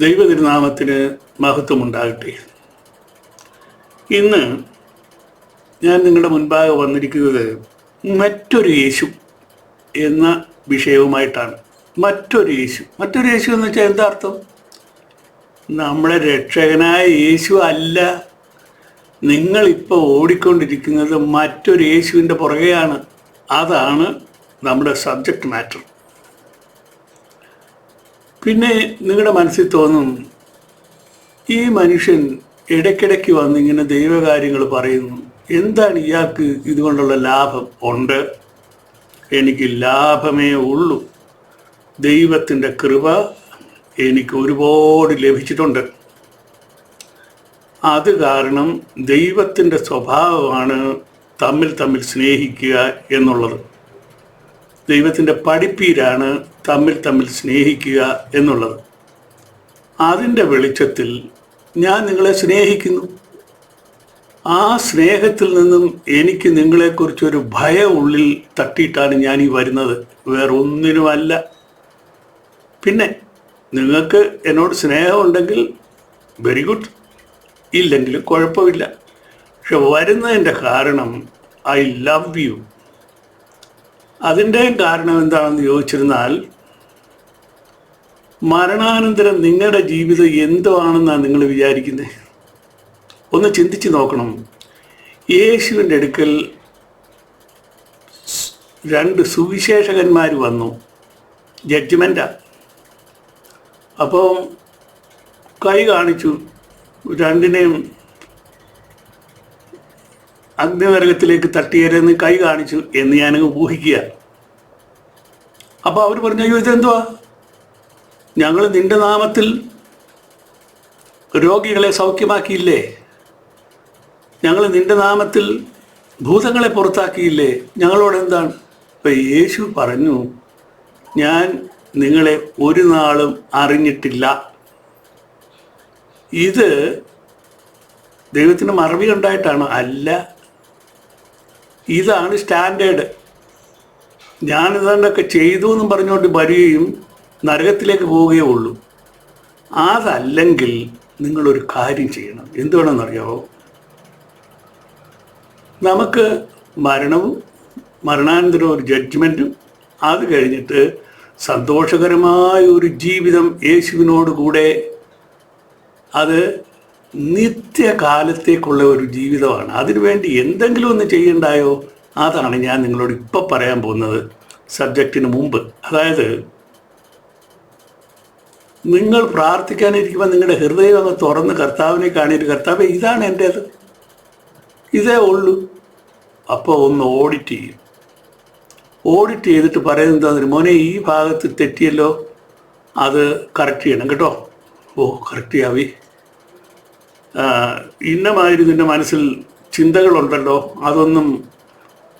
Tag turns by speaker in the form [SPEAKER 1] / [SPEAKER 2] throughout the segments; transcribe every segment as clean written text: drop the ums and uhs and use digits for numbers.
[SPEAKER 1] ദൈവതിരുനാമത്തിന് മഹത്വമുണ്ടാകട്ടെ. ഇന്ന് ഞാൻ നിങ്ങളുടെ മുൻപാകെ വന്നിരിക്കുന്നത് മറ്റൊരു യേശു എന്ന വിഷയവുമായിട്ടാണ്. മറ്റൊരു യേശു എന്ന് വെച്ചാൽ എന്താ അർത്ഥം? നമ്മുടെ രക്ഷകനായ യേശു അല്ല. നിങ്ങളിപ്പോൾ ഓടിക്കൊണ്ടിരിക്കുന്നത് മറ്റൊരു യേശുവിൻ്റെ പുറകെയാണ്. അതാണ് നമ്മുടെ സബ്ജക്റ്റ് മാറ്റർ. പിന്നെ നിങ്ങളുടെ മനസ്സിൽ തോന്നും, ഈ മനുഷ്യൻ ഇടയ്ക്കിടയ്ക്ക് വന്നിങ്ങനെ ദൈവകാര്യങ്ങൾ പറയുന്നു, എന്താണ് ഇയാൾക്ക് ഇതുകൊണ്ടുള്ള ലാഭം? ഉണ്ട്, എനിക്ക് ലാഭമേ ഉള്ളൂ. ദൈവത്തിൻ്റെ കൃപ എനിക്ക് ഒരുപാട് ലഭിച്ചിട്ടുണ്ട്. അത് കാരണം ദൈവത്തിൻ്റെ സ്വഭാവമാണ് തമ്മിൽ സ്നേഹിക്കുക എന്നുള്ളത്. ദൈവത്തിൻ്റെ പഠിപ്പീരാണ് തമ്മിൽ സ്നേഹിക്കുക എന്നുള്ളത്. അതിൻ്റെ വെളിച്ചത്തിൽ ഞാൻ നിങ്ങളെ സ്നേഹിക്കുന്നു. ആ സ്നേഹത്തിൽ നിന്നും എനിക്ക് നിങ്ങളെക്കുറിച്ചൊരു ഭയം ഉള്ളിൽ തട്ടിയിട്ടാണ് ഞാൻ ഈ വരുന്നത്, വേറൊന്നിനുമല്ല. പിന്നെ നിങ്ങൾക്ക് എന്നോട് സ്നേഹമുണ്ടെങ്കിൽ വെരി ഗുഡ്, ഇല്ലെങ്കിലും കുഴപ്പമില്ല. പക്ഷെ വരുന്നതിൻ്റെ കാരണം ഐ ലവ് യു. അതിൻ്റെ കാരണം എന്താണെന്ന് ചോദിച്ചിരുന്നാൽ, മരണാനന്തരം നിങ്ങളുടെ ജീവിതം എന്തോ ആണെന്നാണ് നിങ്ങൾ വിചാരിക്കുന്നത്? ഒന്ന് ചിന്തിച്ച് നോക്കണം. യേശുവിൻ്റെ അടുക്കൽ രണ്ട് സുവിശേഷകന്മാർ വന്നു, ജഡ്ജ്മെൻറ്റാ. അപ്പോൾ കൈ കാണിച്ചു, രണ്ടിനെയും അഗ്നിനരകത്തിലേക്ക് തട്ടിയരെന്ന് കൈ കാണിച്ചു എന്ന് ഞാനങ്ങ് ഊഹിക്കുക. അപ്പോൾ അവർ പറഞ്ഞു, അയ്യോ ഇതെന്തുവാ, ഞങ്ങൾ നിന്റെ നാമത്തിൽ രോഗികളെ സൗഖ്യമാക്കിയില്ലേ, ഞങ്ങൾ നിന്റെ നാമത്തിൽ ഭൂതങ്ങളെ പുറത്താക്കിയില്ലേ, ഞങ്ങളോട് എന്താണ്? അപ്പം യേശു പറഞ്ഞു, ഞാൻ നിങ്ങളെ ഒരു നാളും അറിഞ്ഞിട്ടില്ല. ഇത് ദൈവത്തിന് മറവി ഉണ്ടായിട്ടാണ്? അല്ല, ഇതാണ് സ്റ്റാൻഡേർഡ്. ഞാനിതൊക്കെ ചെയ്തു എന്നും പറഞ്ഞുകൊണ്ട് വരികയും നരകത്തിലേക്ക് പോവുകയേ ഉള്ളൂ. അതല്ലെങ്കിൽ നിങ്ങളൊരു കാര്യം ചെയ്യണം. എന്തുവേണമെന്നറിയാമോ? നമുക്ക് മരണവും മരണാനന്തരം ഒരു ജഡ്ജ്മെൻറ്റും, അത് കഴിഞ്ഞിട്ട് സന്തോഷകരമായ ഒരു ജീവിതം യേശുവിനോട് കൂടെ, അത് നിത്യകാലത്തേക്കുള്ള ഒരു ജീവിതമാണ്. അതിനുവേണ്ടി എന്തെങ്കിലും ഒന്ന് ചെയ്യണ്ടായോ? അതാണ് ഞാൻ നിങ്ങളോട് ഇപ്പോൾ പറയാൻ പോകുന്നത് സബ്ജക്റ്റിന് മുമ്പ്. അതായത്, നിങ്ങൾ പ്രാർത്ഥിക്കാനിരിക്കുമ്പോൾ നിങ്ങളുടെ ഹൃദയം അങ്ങ് തുറന്ന് കർത്താവിനെ കാണിയിട്ട്, കർത്താവേ ഇതാണ് എൻ്റേത്, ഇതേ ഉള്ളൂ. അപ്പോൾ ഒന്ന് ഓഡിറ്റ് ചെയ്യും. ഓഡിറ്റ് ചെയ്തിട്ട് പറയുന്നത് എന്താണെന്ന്, മോനെ ഈ ഭാഗത്ത് തെറ്റിയല്ലോ, അത് കറക്റ്റ് ചെയ്യണം കേട്ടോ. ഓ കറക്റ്റ് ചെയ്യാവേ. ഇന്നമാതിരി നിൻ്റെ മനസ്സിൽ ചിന്തകളുണ്ടല്ലോ, അതൊന്നും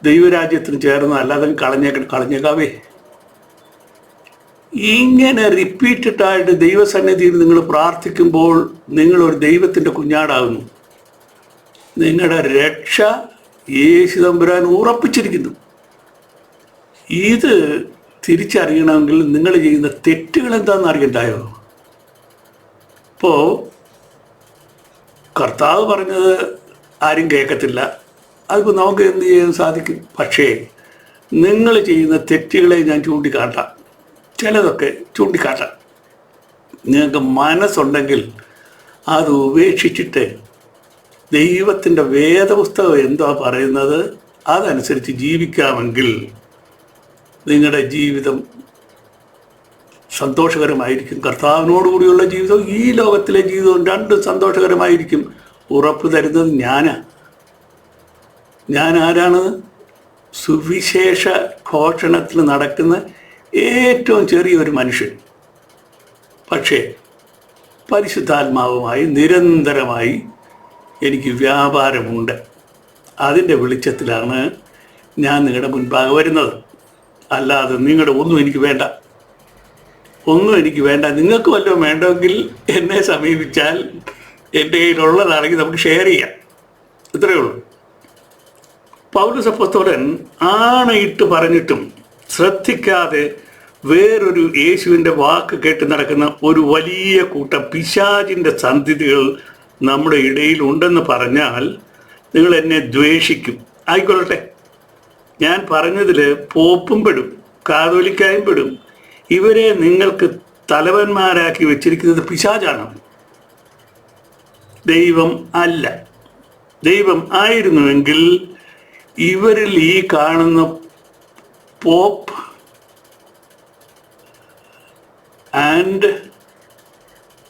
[SPEAKER 1] ദൈവരാജ്യത്തിന് ചേർന്ന് അല്ലാതെ കളഞ്ഞേക്കാവേ. ഇങ്ങനെ റിപ്പീറ്റഡായിട്ട് ദൈവസന്നിധിയിൽ നിങ്ങൾ പ്രാർത്ഥിക്കുമ്പോൾ നിങ്ങളൊരു ദൈവത്തിൻ്റെ കുഞ്ഞാടാകുന്നു. നിങ്ങളുടെ രക്ഷ യേശു തമ്പുരാൻ ഉറപ്പിച്ചിരിക്കുന്നു. ഇത് തിരിച്ചറിയണമെങ്കിൽ നിങ്ങൾ ചെയ്യുന്ന തെറ്റുകൾ എന്താണെന്ന് അറിയണ്ടായോ? ഇപ്പോൾ കർത്താവ് പറഞ്ഞത് ആരും കേൾക്കത്തില്ല, അതിപ്പോൾ നമുക്ക് എന്ത് ചെയ്യാൻ സാധിക്കും? പക്ഷേ നിങ്ങൾ ചെയ്യുന്ന തെറ്റുകളെ ഞാൻ ചൂണ്ടിക്കാട്ടാം, ചിലതൊക്കെ ചൂണ്ടിക്കാട്ടാം. നിങ്ങൾക്ക് മനസ്സുണ്ടെങ്കിൽ അത് ഉപേക്ഷിച്ചിട്ട് ദൈവത്തിൻ്റെ വേദപുസ്തകം എന്താ പറയുന്നത് അതനുസരിച്ച് ജീവിക്കാമെങ്കിൽ നിങ്ങളുടെ ജീവിതം സന്തോഷകരമായിരിക്കും. കർത്താവിനോടുകൂടിയുള്ള ജീവിതവും ഈ ലോകത്തിലെ ജീവിതവും രണ്ടും സന്തോഷകരമായിരിക്കും. ഉറപ്പ് തരുന്നത് ഞാൻ ആരാണ്? സുവിശേഷ ഘോഷണത്തിൽ നടക്കുന്ന ഏറ്റവും ചെറിയൊരു മനുഷ്യൻ. പക്ഷേ പരിശുദ്ധാത്മാവുമായി നിരന്തരമായി എനിക്ക് വ്യാപാരമുണ്ട്. അതിൻ്റെ വെളിച്ചത്തിലാണ് ഞാൻ നിങ്ങളുടെ മുൻപാകെ വരുന്നത്. അല്ലാതെ നിങ്ങളുടെ ഒന്നും എനിക്ക് വേണ്ട. നിങ്ങൾക്ക് വല്ലതും വേണ്ടെങ്കിൽ എന്നെ സമീപിച്ചാൽ എൻ്റെ കയ്യിലുള്ളതാണെങ്കിൽ നമുക്ക് ഷെയർ ചെയ്യാം. ഇത്രയേ ഉള്ളൂ. പൗലോസ് അപ്പോസ്തലൻ ആണയിട്ട് പറഞ്ഞിട്ടും ശ്രദ്ധിക്കാതെ വേറൊരു യേശുവിൻ്റെ വാക്ക് കേട്ട് നടക്കുന്ന ഒരു വലിയ കൂട്ടം പിശാചിൻ്റെ സന്ധിതികൾ നമ്മുടെ ഇടയിൽ ഉണ്ടെന്ന് പറഞ്ഞാൽ നിങ്ങൾ എന്നെ ദ്വേഷിക്കും. ആയിക്കൊള്ളട്ടെ, ഞാൻ പറഞ്ഞതിൽ പോപ്പും പെടും, കാതോലിക്കായും പെടും. ഇവരെ നിങ്ങൾക്ക് തലവന്മാരാക്കി വെച്ചിരിക്കുന്നത് പിശാചാണ്, ദൈവം അല്ല. ദൈവം ആയിരുന്നുവെങ്കിൽ ഇവരിൽ ഈ കാണുന്ന pope and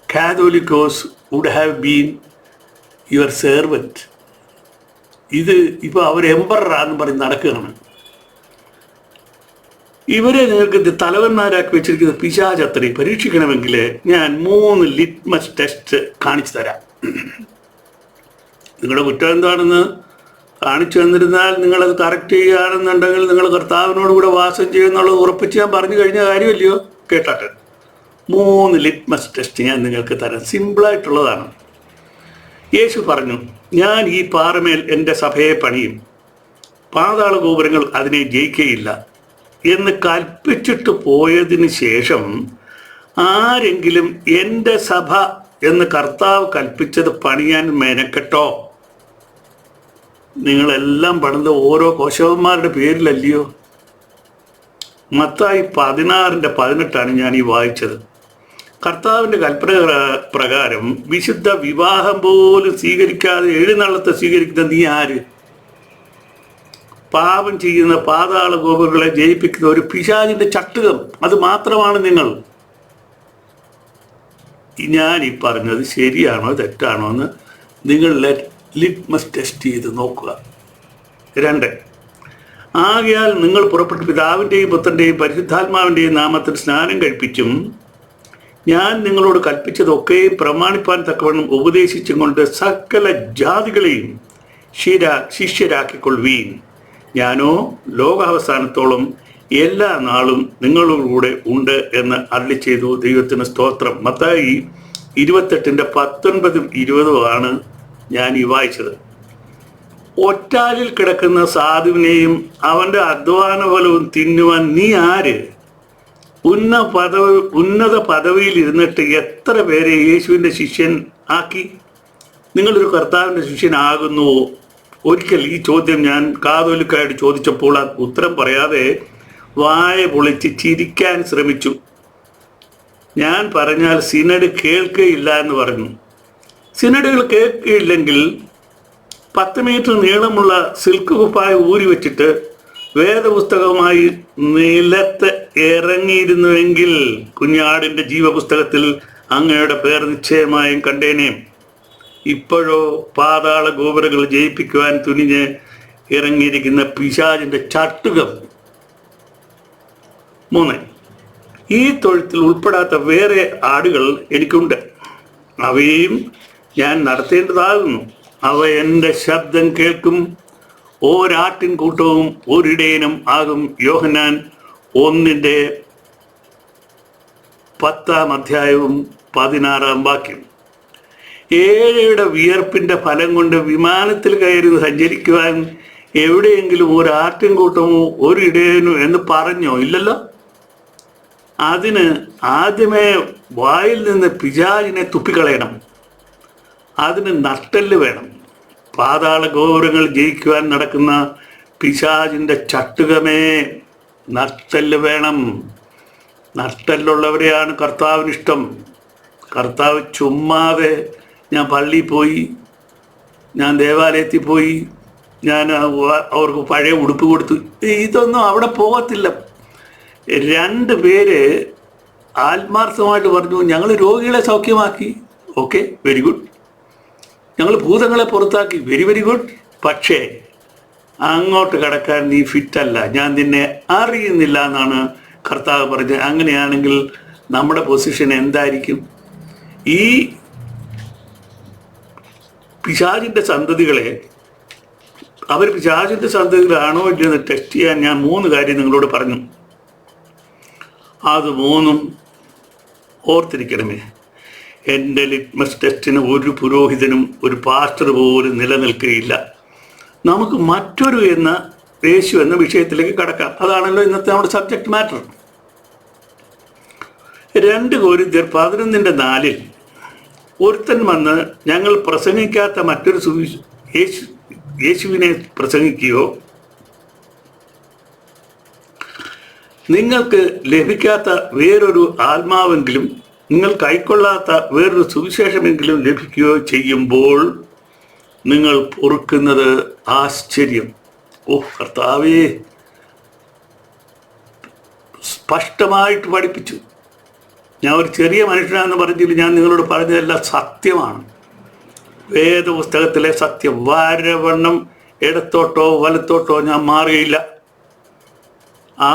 [SPEAKER 1] catholicos would have been your servant. ഇത് ഇപ്പോൾ അവർ എംപററാന്ന് പറഞ്ഞ് നടക്കുകയാണ്. ഇവരെ നിങ്ങൾക്ക് തലവന്മാരാക്കി വെച്ചിരിക്കുന്ന പിശാചത്രയെ പരീക്ഷിക്കണമെങ്കിൽ ഞാൻ 3 ലിറ്റ്മസ് ടെസ്റ്റ് കാണിച്ചു തരാം. നിങ്ങളുടെ കുറ്റം എന്താണെന്ന് കാണിച്ചു തന്നിരുന്നാൽ നിങ്ങളത് കറക്റ്റ് ചെയ്യുകയാണെന്നുണ്ടെങ്കിൽ നിങ്ങൾ കർത്താവിനോട് കൂടെ വാസം ചെയ്യുമെന്നുള്ളത് ഉറപ്പിച്ച് ഞാൻ പറഞ്ഞു കഴിഞ്ഞ കാര്യമല്ലയോ? കേട്ടാട്ടെ, 3 ലിറ്റ്മസ് ടെസ്റ്റ് ഞാൻ നിങ്ങൾക്ക് തരാം. സിമ്പിളായിട്ടുള്ളതാണ്. യേശു പറഞ്ഞു, ഞാൻ ഈ പാറമേൽ എൻ്റെ സഭയെ പണിയും, പാതാള ഗോപുരങ്ങൾ അതിനെ ജയിക്കുകയില്ല എന്ന് കൽപ്പിച്ചിട്ട് പോയതിന് ശേഷം ആരെങ്കിലും എൻ്റെ സഭ എന്ന് കർത്താവ് കൽപ്പിച്ചത് പണിയാൻ മെനക്കെട്ടോ? നിങ്ങളെല്ലാം പണിത് ഓരോ കോശവന്മാരുടെ പേരിലല്ലയോ? മത്തായി 16:18 ഞാൻ ഈ വായിച്ചത്. കർത്താവിൻ്റെ കൽപ്പന പ്രകാരം വിശുദ്ധ വിവാഹം പോലും സ്വീകരിക്കാതെ എഴുന്നള്ളത്തെ സ്വീകരിക്കുന്ന നീ ആര്? പാപം ചെയ്യുന്ന പാതാള ഗോപുരങ്ങളെ ജയിപ്പിക്കുന്ന ഒരു പിശാചിന്റെ ചട്ടുകം, അത് മാത്രമാണ് നിങ്ങൾ. ഞാൻ ഈ പറഞ്ഞത് ശരിയാണോ തെറ്റാണോ എന്ന് നിങ്ങൾ ലിറ്റ്മസ് ടെസ്റ്റ് ചെയ്ത് നോക്കുക. 2, ആകയാൽ നിങ്ങൾ പുറപ്പെട്ട് പിതാവിൻ്റെയും പുത്രൻ്റെയും പരിശുദ്ധാത്മാവിൻ്റെയും നാമത്തിൽ സ്നാനം കഴിപ്പിച്ചും ഞാൻ നിങ്ങളോട് കൽപ്പിച്ചതൊക്കെയും പ്രമാണിപ്പാൻ തക്കവണ്ണം ഉപദേശിച്ചും കൊണ്ട് സകല ജാതികളെയും ശിഷ്യരാക്കിക്കൊള്ളുവീൻ. ഞാനോ ലോകാവസാനത്തോളം എല്ലാ നാളും നിങ്ങളുടെ കൂടെ ഉണ്ട് എന്ന് അരുളി ചെയ്തു. ദൈവത്തിന് സ്തോത്രം. മത്തായി 28:19-20 ഞാൻ ഈ വായിച്ചത്. ഒറ്റാലിൽ കിടക്കുന്ന സാധുവിനെയും അവൻ്റെ അധ്വാന ഫലവും തിന്നുവാൻ നീ ആര്? ഉന്നത പദവിയിൽ ഇരുന്നിട്ട് എത്ര പേരെ യേശുവിൻ്റെ ശിഷ്യൻ ആക്കി? നിങ്ങളൊരു കർത്താവിൻ്റെ ശിഷ്യനാകുന്നുവോ? ഒരിക്കൽ ഈ ചോദ്യം ഞാൻ കാതോലിക്കായിട്ട് ചോദിച്ചപ്പോൾ ഉത്തരം പറയാതെ വായ പൊളിച്ച് ചിരിക്കാൻ ശ്രമിച്ചു. ഞാൻ പറഞ്ഞാൽ സിനഡ് കേൾക്കുകയില്ല എന്ന് പറഞ്ഞു. സിനഡുകൾ കേൾക്കുകയില്ലെങ്കിൽ 10 മീറ്റർ നീളമുള്ള സിൽക്ക് കുപ്പായ ഊരി വെച്ചിട്ട് വേദപുസ്തകമായി നിലത്ത് ഇറങ്ങിയിരുന്നുവെങ്കിൽ കുഞ്ഞാടിൻ്റെ ജീവപുസ്തകത്തിൽ അങ്ങയുടെ പേർ നിശ്ചയമായും കണ്ടേനേം. ഇപ്പോഴോ പാതാള ഗോപുരങ്ങൾ ജയിപ്പിക്കുവാൻ തുനിഞ്ഞ് ഇറങ്ങിയിരിക്കുന്ന പിശാചിൻ്റെ ചട്ടുകം. 3, ഈ തൊഴുത്തിൽ ഉൾപ്പെടാത്ത വേറെ ആടുകൾ എനിക്കുണ്ട്, അവയും ഞാൻ നടത്തേണ്ടതാകുന്നു. അവ എൻ്റെ ശബ്ദം കേൾക്കും. ഒരാട്ടിൻ കൂട്ടവും ഒരിടയനും ആകും. യോഹന്നാൻ 1:10-16 ഏഴയുടെ വിയർപ്പിൻ്റെ ഫലം കൊണ്ട് വിമാനത്തിൽ കയറി സഞ്ചരിക്കുവാൻ എവിടെയെങ്കിലും ഒരു ആട്ടിൻകൂട്ടമോ ഒരു ഇടയനോ എന്ന് പറഞ്ഞോ? ഇല്ലല്ലോ. അതിന് ആദ്യമേ വായിൽ നിന്ന് പിശാചിനെ തുപ്പിക്കളയണം. അതിന് നട്ടെല്ല് വേണം. പാതാള ഗോപുരങ്ങൾ ജയിക്കുവാൻ നടക്കുന്ന പിശാചിൻ്റെ ചട്ടുകമേ, നട്ടെല്ല് വേണം. നട്ടെല്ലുള്ളവരെയാണ് കർത്താവിനിഷ്ടം. കർത്താവ് ചുമ്മാതെ ഞാൻ പള്ളിയിൽ പോയി, ഞാൻ ദേവാലയത്തിൽ പോയി, ഞാൻ അവർക്ക് പഴയ ഉടുപ്പ് കൊടുത്തു, ഇതൊന്നും അവിടെ പോകത്തില്ല. 2 പേര് ആത്മാർത്ഥമായിട്ട് പറഞ്ഞു, ഞങ്ങൾ രോഗികളെ സൗഖ്യമാക്കി, ഓക്കെ, വെരി ഗുഡ്. ഞങ്ങൾ ഭൂതങ്ങളെ പുറത്താക്കി, വെരി വെരി ഗുഡ്. പക്ഷേ അങ്ങോട്ട് കടക്കാൻ നീ ഫിറ്റല്ല, ഞാൻ നിന്നെ അറിയുന്നില്ല എന്നാണ് കർത്താവ് പറഞ്ഞത്. അങ്ങനെയാണെങ്കിൽ നമ്മുടെ പൊസിഷൻ എന്തായിരിക്കും? ഈ പിശാചിൻ്റെ സന്തതികളെ, അവർ പിശാചിൻ്റെ സന്തതികളാണോ ഇല്ലെന്ന് ടെസ്റ്റ് ചെയ്യാൻ ഞാൻ 3 കാര്യം നിങ്ങളോട് പറഞ്ഞു. അത് 3ഉം ഓർത്തിരിക്കണമേ. എൻ്റെ ലിറ്റ്മസ് ടെസ്റ്റിന് ഒരു പുരോഹിതനും ഒരു പാസ്റ്റർ പോലും നിലനിൽക്കുകയില്ല. നമുക്ക് മറ്റൊരു യേശു എന്ന വിഷയത്തിലേക്ക് കടക്കാം. അതാണല്ലോ ഇന്നത്തെ നമ്മുടെ സബ്ജക്റ്റ് മാറ്റർ. 2 കൊരിന്ത്യർ 11:4 ഒരുത്തൻ വന്ന് ഞങ്ങൾ പ്രസംഗിക്കാത്ത മറ്റൊരു യേശുവിനെ പ്രസംഗിക്കുകയോ നിങ്ങൾക്ക് ലഭിക്കാത്ത വേറൊരു ആത്മാവെങ്കിലും നിങ്ങൾ കൈക്കൊള്ളാത്ത വേറൊരു സുവിശേഷമെങ്കിലും ലഭിക്കുകയോ ചെയ്യുമ്പോൾ നിങ്ങൾ പൊറുക്കുന്നത് ആശ്ചര്യം. കർത്താവേ, സ്പഷ്ടമായിട്ട് പഠിപ്പിച്ചു. ഞാൻ ഒരു ചെറിയ മനുഷ്യനാണെന്ന് പറഞ്ഞില്ല, ഞാൻ നിങ്ങളോട് പറഞ്ഞതെല്ലാം സത്യമാണ്. വേദപുസ്തകത്തിലെ സത്യം. വരവണ്ണം ഇടത്തോട്ടോ വലത്തോട്ടോ ഞാൻ മാറുകയില്ല. ആ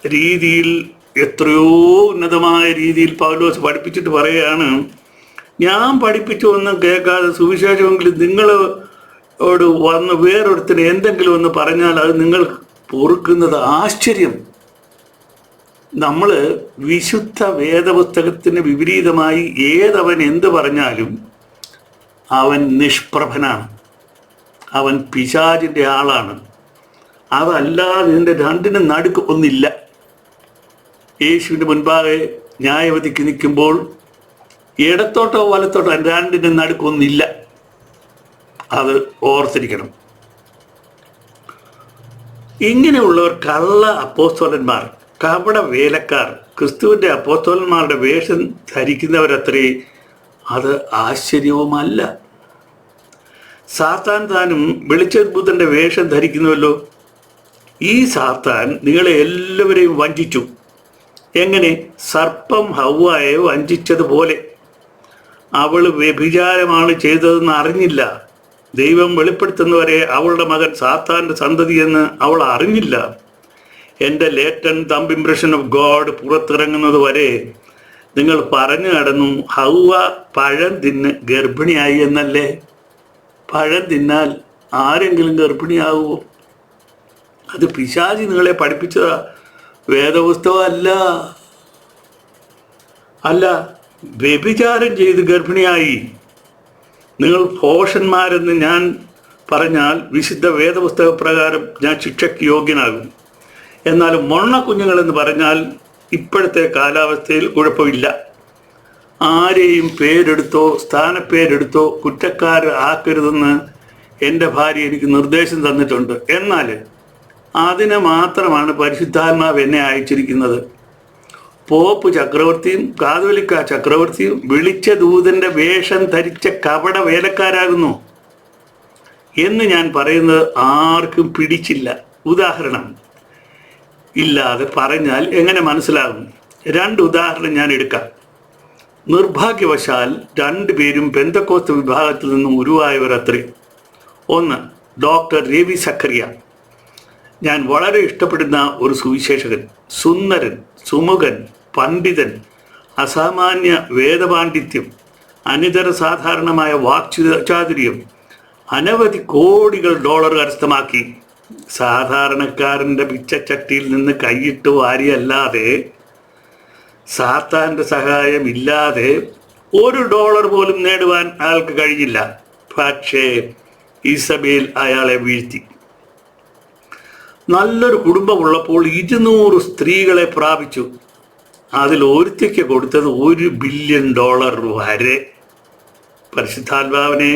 [SPEAKER 1] രീതിയിൽ എത്രയോ ഉന്നതമായ രീതിയിൽ പൗലോസ് പഠിപ്പിച്ചിട്ട് പറയുകയാണ്, ഞാൻ പഠിപ്പിച്ചു ഒന്നും കേൾക്കാതെ സുവിശേഷമെങ്കിലും നിങ്ങളോട് വന്ന് വേറൊരുത്തിന് എന്തെങ്കിലും ഒന്ന് പറഞ്ഞാൽ അത് നിങ്ങൾ പൊറുക്കുന്നത് ആശ്ചര്യം. നമ്മൾ വിശുദ്ധ വേദപുസ്തകത്തിന് വിപരീതമായി ഏതവൻ എന്ത് പറഞ്ഞാലും അവൻ നിഷ്പ്രഭനാണ്, അവൻ പിശാചിൻ്റെ ആളാണ്. അതല്ലാതെ ഇതിൻ്റെ രണ്ടിനും നടുക്ക് ഒന്നില്ല. യേശുവിൻ്റെ മുൻപാകെ ന്യായവതിക്ക് നിൽക്കുമ്പോൾ ഇടത്തോട്ടോ വലത്തോട്ടോ രണ്ടിനും നടുക്കൊന്നില്ല. അത് ഓർത്തിരിക്കണം. ഇങ്ങനെയുള്ളവർ കള്ള അപ്പോസ്തലന്മാർ, കപട വേലക്കാർ, ക്രിസ്തുവിൻ്റെ അപ്പോസ്തലന്മാരുടെ വേഷം ധരിക്കുന്നവരത്രേ. അത് ആശ്ചര്യവുമല്ല. സാത്താൻ താനും വെളിച്ചബുദ്ധൻ്റെ വേഷം ധരിക്കുന്നുവല്ലോ. ഈ സാത്താൻ നിങ്ങളെ എല്ലാവരെയും വഞ്ചിച്ചു. എങ്ങനെ? സർപ്പം ഹവ്വായെ വഞ്ചിച്ചതുപോലെ. അവൾ വ്യഭിചാരമാണ് ചെയ്തതെന്ന് അറിഞ്ഞില്ല. ദൈവം വെളിപ്പെടുത്തുന്നവരെ അവളുടെ മകൻ സാത്താൻ്റെ സന്തതി എന്ന് അവൾ അറിഞ്ഞില്ല. എൻ്റെ latent thumb impression of God പുറത്തിറങ്ങുന്നത് വരെ നിങ്ങൾ പറഞ്ഞു നടന്നു ഹവ്വ പഴം തിന്ന് ഗർഭിണിയായി എന്നല്ലേ. പഴം തിന്നാൽ ആരെങ്കിലും ഗർഭിണിയാവുമോ? അത് പിശാചി നിങ്ങളെ പഠിപ്പിച്ചതാ, വേദപുസ്തകമല്ല. അല്ല, വ്യഭിചാരം ചെയ്ത് ഗർഭിണിയായി നിങ്ങൾ ഭോഷന്മാരെന്ന് ഞാൻ പറഞ്ഞാൽ വിശുദ്ധ വേദപുസ്തക പ്രകാരം ഞാൻ ശിക്ഷയ്ക്ക് യോഗ്യനാകും. എന്നാൽ മൊണ്ണ കുഞ്ഞുങ്ങളെന്ന് പറഞ്ഞാൽ ഇപ്പോഴത്തെ കാലാവസ്ഥയിൽ കുഴപ്പമില്ല. ആരെയും പേരെടുത്തോ സ്ഥാനപ്പേരെടുത്തോ കുറ്റക്കാർ ആക്കരുതെന്ന് എൻ്റെ ഭാര്യ എനിക്ക് നിർദ്ദേശം തന്നിട്ടുണ്ട്. എന്നാൽ അതിനെ മാത്രമാണ് പരിശുദ്ധാത്മാവ് എന്നെ അയച്ചിരിക്കുന്നത്. പോപ്പ് ചക്രവർത്തിയും കാതോലിക്ക ചക്രവർത്തിയും വിളിച്ച ദൂതൻ്റെ വേഷം ധരിച്ച കപട വേലക്കാരാകുന്നു എന്ന് ഞാൻ പറയുന്നത് ആർക്കും പിടിച്ചില്ല. ഉദാഹരണം ഇല്ലാതെ പറഞ്ഞാൽ എങ്ങനെ മനസ്സിലാകും? 2 ഉദാഹരണം ഞാൻ എടുക്കാം. നിർഭാഗ്യവശാൽ 2 പേരും പെന്തക്കോസ്ത് വിഭാഗത്തിൽ നിന്നും ഉരുവായവർ അത്രേ. ഒന്ന് ഡോക്ടർ രവി സഖറിയ, ഞാൻ വളരെ ഇഷ്ടപ്പെടുന്ന ഒരു സുവിശേഷകൻ, സുന്ദരൻ, സുമുഖൻ, പണ്ഡിതൻ, അസാമാന്യ വേദപാണ്ഡിത്യം, അനിതര സാധാരണമായ വാക്ചാതുര്യം, അനവധി കോടികൾ ഡോളർ കരസ്ഥമാക്കി. സാധാരണക്കാരൻ്റെ പിച്ചച്ചട്ടിയിൽ നിന്ന് കൈയിട്ട് വാരിയല്ലാതെ സാത്താൻ്റെ സഹായം ഇല്ലാതെ $1 പോലും നേടുവാൻ അയാൾക്ക് കഴിഞ്ഞില്ല. പക്ഷേ ഇസബേൽ അയാളെ വീഴ്ത്തി. നല്ലൊരു കുടുംബമുള്ളപ്പോൾ 200 സ്ത്രീകളെ പ്രാപിച്ചു. അതിൽ ഒരുത്തിക്ക് കൊടുത്തത് $1 ബില്യൺ വരെ. പരിശുദ്ധാത്മാവിനെ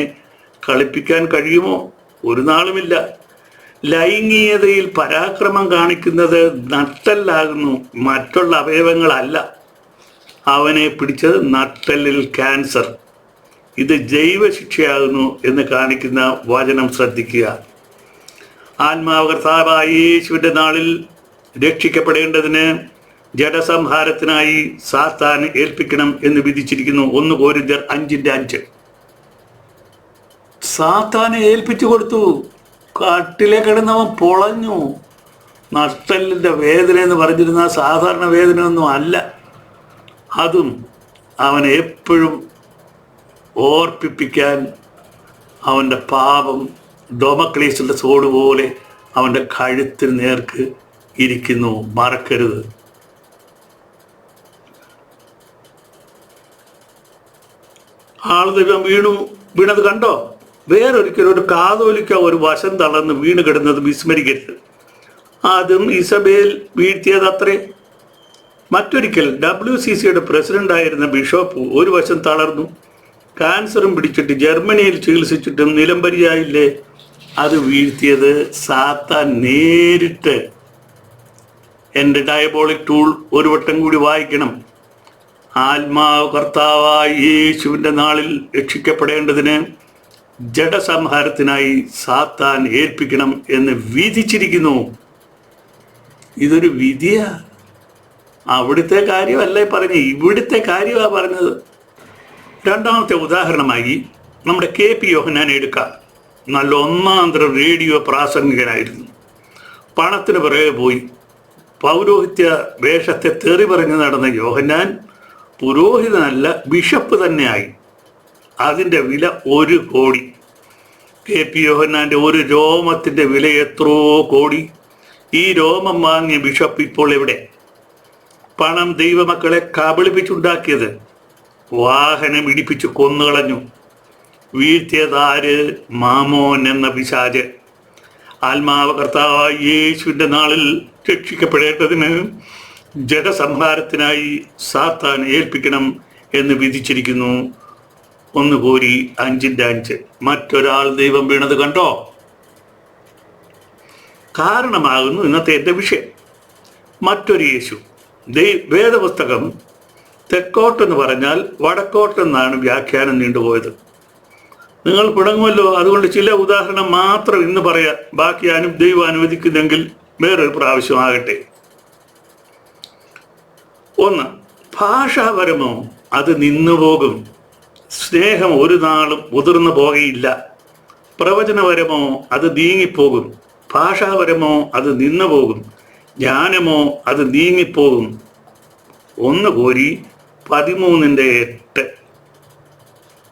[SPEAKER 1] കളിപ്പിക്കാൻ കഴിയുമോ? ഒരു നാളുമില്ല. ലൈംഗികതയിൽ പരാക്രമം കാണിക്കുന്നത് നട്ടല്ലാകുന്നു, മറ്റുള്ള അവയവങ്ങളല്ല. അവനെ പിടിച്ചത് നട്ടലിൽ ക്യാൻസർ. ഇത് ജൈവശിക്ഷയാകുന്നു എന്ന് കാണിക്കുന്ന വചനം ശ്രദ്ധിക്കുക. ആത്മാവ് കർത്താവായ യേശുവിൻ്റെ നാളിൽ രക്ഷിക്കപ്പെടേണ്ടതിന് ജഡസംഹാരത്തിനായി സാത്താന് ഏൽപ്പിക്കണം എന്ന് വിധിച്ചിരിക്കുന്നു. 1 കൊരിന്ത്യർ 5:5. സാത്താനെ ഏൽപ്പിച്ചു കൊടുത്തു. കാട്ടിലെ കിടന്നവൻ പൊളഞ്ഞു. നട്ടലിൻ്റെ വേദന എന്ന് പറഞ്ഞിരുന്ന സാധാരണ വേദനയൊന്നും അല്ല. അതും അവനെ എപ്പോഴും ഓർപ്പിപ്പിക്കാൻ അവൻ്റെ പാപം ഡോമക്ലീസിൻ്റെ സോഡ് പോലെ അവൻ്റെ കഴുത്തിന് നേർക്ക് ഇരിക്കുന്നു. മറക്കരുത്. ആൾ ദൈവം വീണത് കണ്ടോ? വേറൊരിക്കലും ഒരു കാതോലിക്ക ഒരു വശം തളർന്ന് വീണ് കിടന്നത് വിസ്മരിക്കരുത്. അതും ഇസബേൽ വീഴ്ത്തിയതത്രേ. മറ്റൊരിക്കൽ WCCയുടെ പ്രസിഡന്റായിരുന്ന ബിഷപ്പ് ഒരു വശം തളർന്നു. ക്യാൻസറും പിടിച്ചിട്ട് ജർമ്മനിയിൽ ചികിത്സിച്ചിട്ടും നിലംപരിയായില്ലേ? അത് വീഴ്ത്തിയത് സാത്താൻ നേരിട്ട്. എൻ്റെ ഡയബോളിക് ടൂൾ ഒരു വട്ടം കൂടി വായിക്കണം. ആത്മാവ് കർത്താവായ യേശുവിൻ്റെ നാളിൽ രക്ഷിക്കപ്പെടേണ്ടതിന് ജഡസംഹാരത്തിനായി സാത്താൻ ഏൽപ്പിക്കണം എന്ന് വിധിച്ചിരിക്കുന്നു. ഇതൊരു വിധിയാ. അവിടുത്തെ കാര്യമല്ലേ പറഞ്ഞ്, ഇവിടുത്തെ കാര്യമാണ് പറഞ്ഞത്. രണ്ടാമത്തെ ഉദാഹരണമായി നമ്മുടെ KP യോഹന്നാനെ എടുക്കാം. നല്ല ഒന്നാന്തരം റേഡിയോ പ്രാസംഗികനായിരുന്നു. പണത്തിന് പിറകെ പോയി പൗരോഹിത്യ വേഷത്തെ തെറി പറഞ്ഞ് നടന്ന യോഹന്നാൻ പുരോഹിതനല്ല, ബിഷപ്പ് തന്നെയായി. അതിൻ്റെ വില 1 കോടി. KP യോഹന്നാൻ്റെ ഒരു രോമത്തിൻ്റെ വില എത്രയോ കോടി. ഈ രോമം വാങ്ങിയ ബിഷപ്പ് ഇപ്പോൾ എവിടെ? പണം ദൈവമക്കളെ കബളിപ്പിച്ചുണ്ടാക്കിയത്. വാഹനം ഇടിപ്പിച്ച് കൊന്നുകളഞ്ഞു. വീഴ്ത്തിയതാര്? മാമോൻ എന്ന പിശാച്. ആത്മാവ് കർത്താവായ യേശുവിൻ്റെ നാളിൽ രക്ഷിക്കപ്പെടേണ്ടതിന് ജഡസംഹാരത്തിനായി സാത്താൻ ഏൽപ്പിക്കണം എന്ന് വിധിച്ചിരിക്കുന്നു. 1 കോരി 5:5. മറ്റൊരാൾ ദൈവം വീണത് കണ്ടോ? കാരണമാകുന്നു ഇന്നത്തെ എൻ്റെ വിഷയം. മറ്റൊരു യേശു. വേദപുസ്തകം തെക്കോട്ടെന്ന് പറഞ്ഞാൽ വടക്കോട്ടെന്നാണ് വ്യാഖ്യാനം നീണ്ടുപോയത്. നിങ്ങൾ പിണങ്ങുമല്ലോ, അതുകൊണ്ട് ചില ഉദാഹരണം മാത്രം ഇന്ന് പറയാം. ബാക്കി ദൈവം അനുവദിക്കുന്നെങ്കിൽ വേറൊരു പ്രാവശ്യമാകട്ടെ. 1. ഭാഷാപരമോ അത് നിന്നുപോകും. സ്നേഹം ഒരു നാളും ഉതിർന്നു പോകയില്ല. പ്രവചനപരമോ അത് നീങ്ങിപ്പോകും. ഭാഷാപരമോ അത് നിന്നുപോകും. ജ്ഞാനമോ അത് നീങ്ങിപ്പോകും. 1 കോരി 13:8.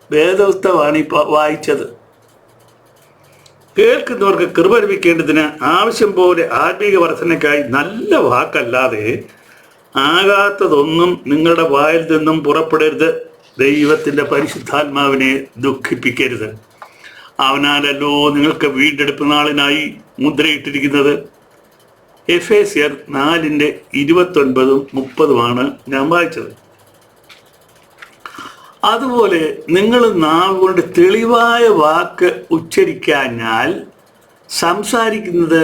[SPEAKER 1] വേദപുസ്തകമാണ് ഇപ്പോൾ വായിച്ചത്. കേൾക്കുന്നവർക്ക് കൃപ ലഭിക്കേണ്ടതിന് ആവശ്യം പോലെ ആത്മീക വർധനയ്ക്കായി നല്ല വാക്കല്ലാതെ ആകാത്തതൊന്നും നിങ്ങളുടെ വായിൽ നിന്നും പുറപ്പെടരുത്. ദൈവത്തിൻ്റെ പരിശുദ്ധാത്മാവിനെ ദുഃഖിപ്പിക്കരുത്. അവനാലല്ലോ നിങ്ങൾക്ക് വീണ്ടെടുപ്പ് നാളിനായി മുദ്രയിട്ടിരിക്കുന്നത്. എഫേസ്യർ 4:29-30 ഞാൻ വായിച്ചത്. അതുപോലെ നിങ്ങൾ നാവ് കൊണ്ട് തെളിവായ വാക്ക് ഉച്ചരിക്കാഞ്ഞാൽ സംസാരിക്കുന്നത്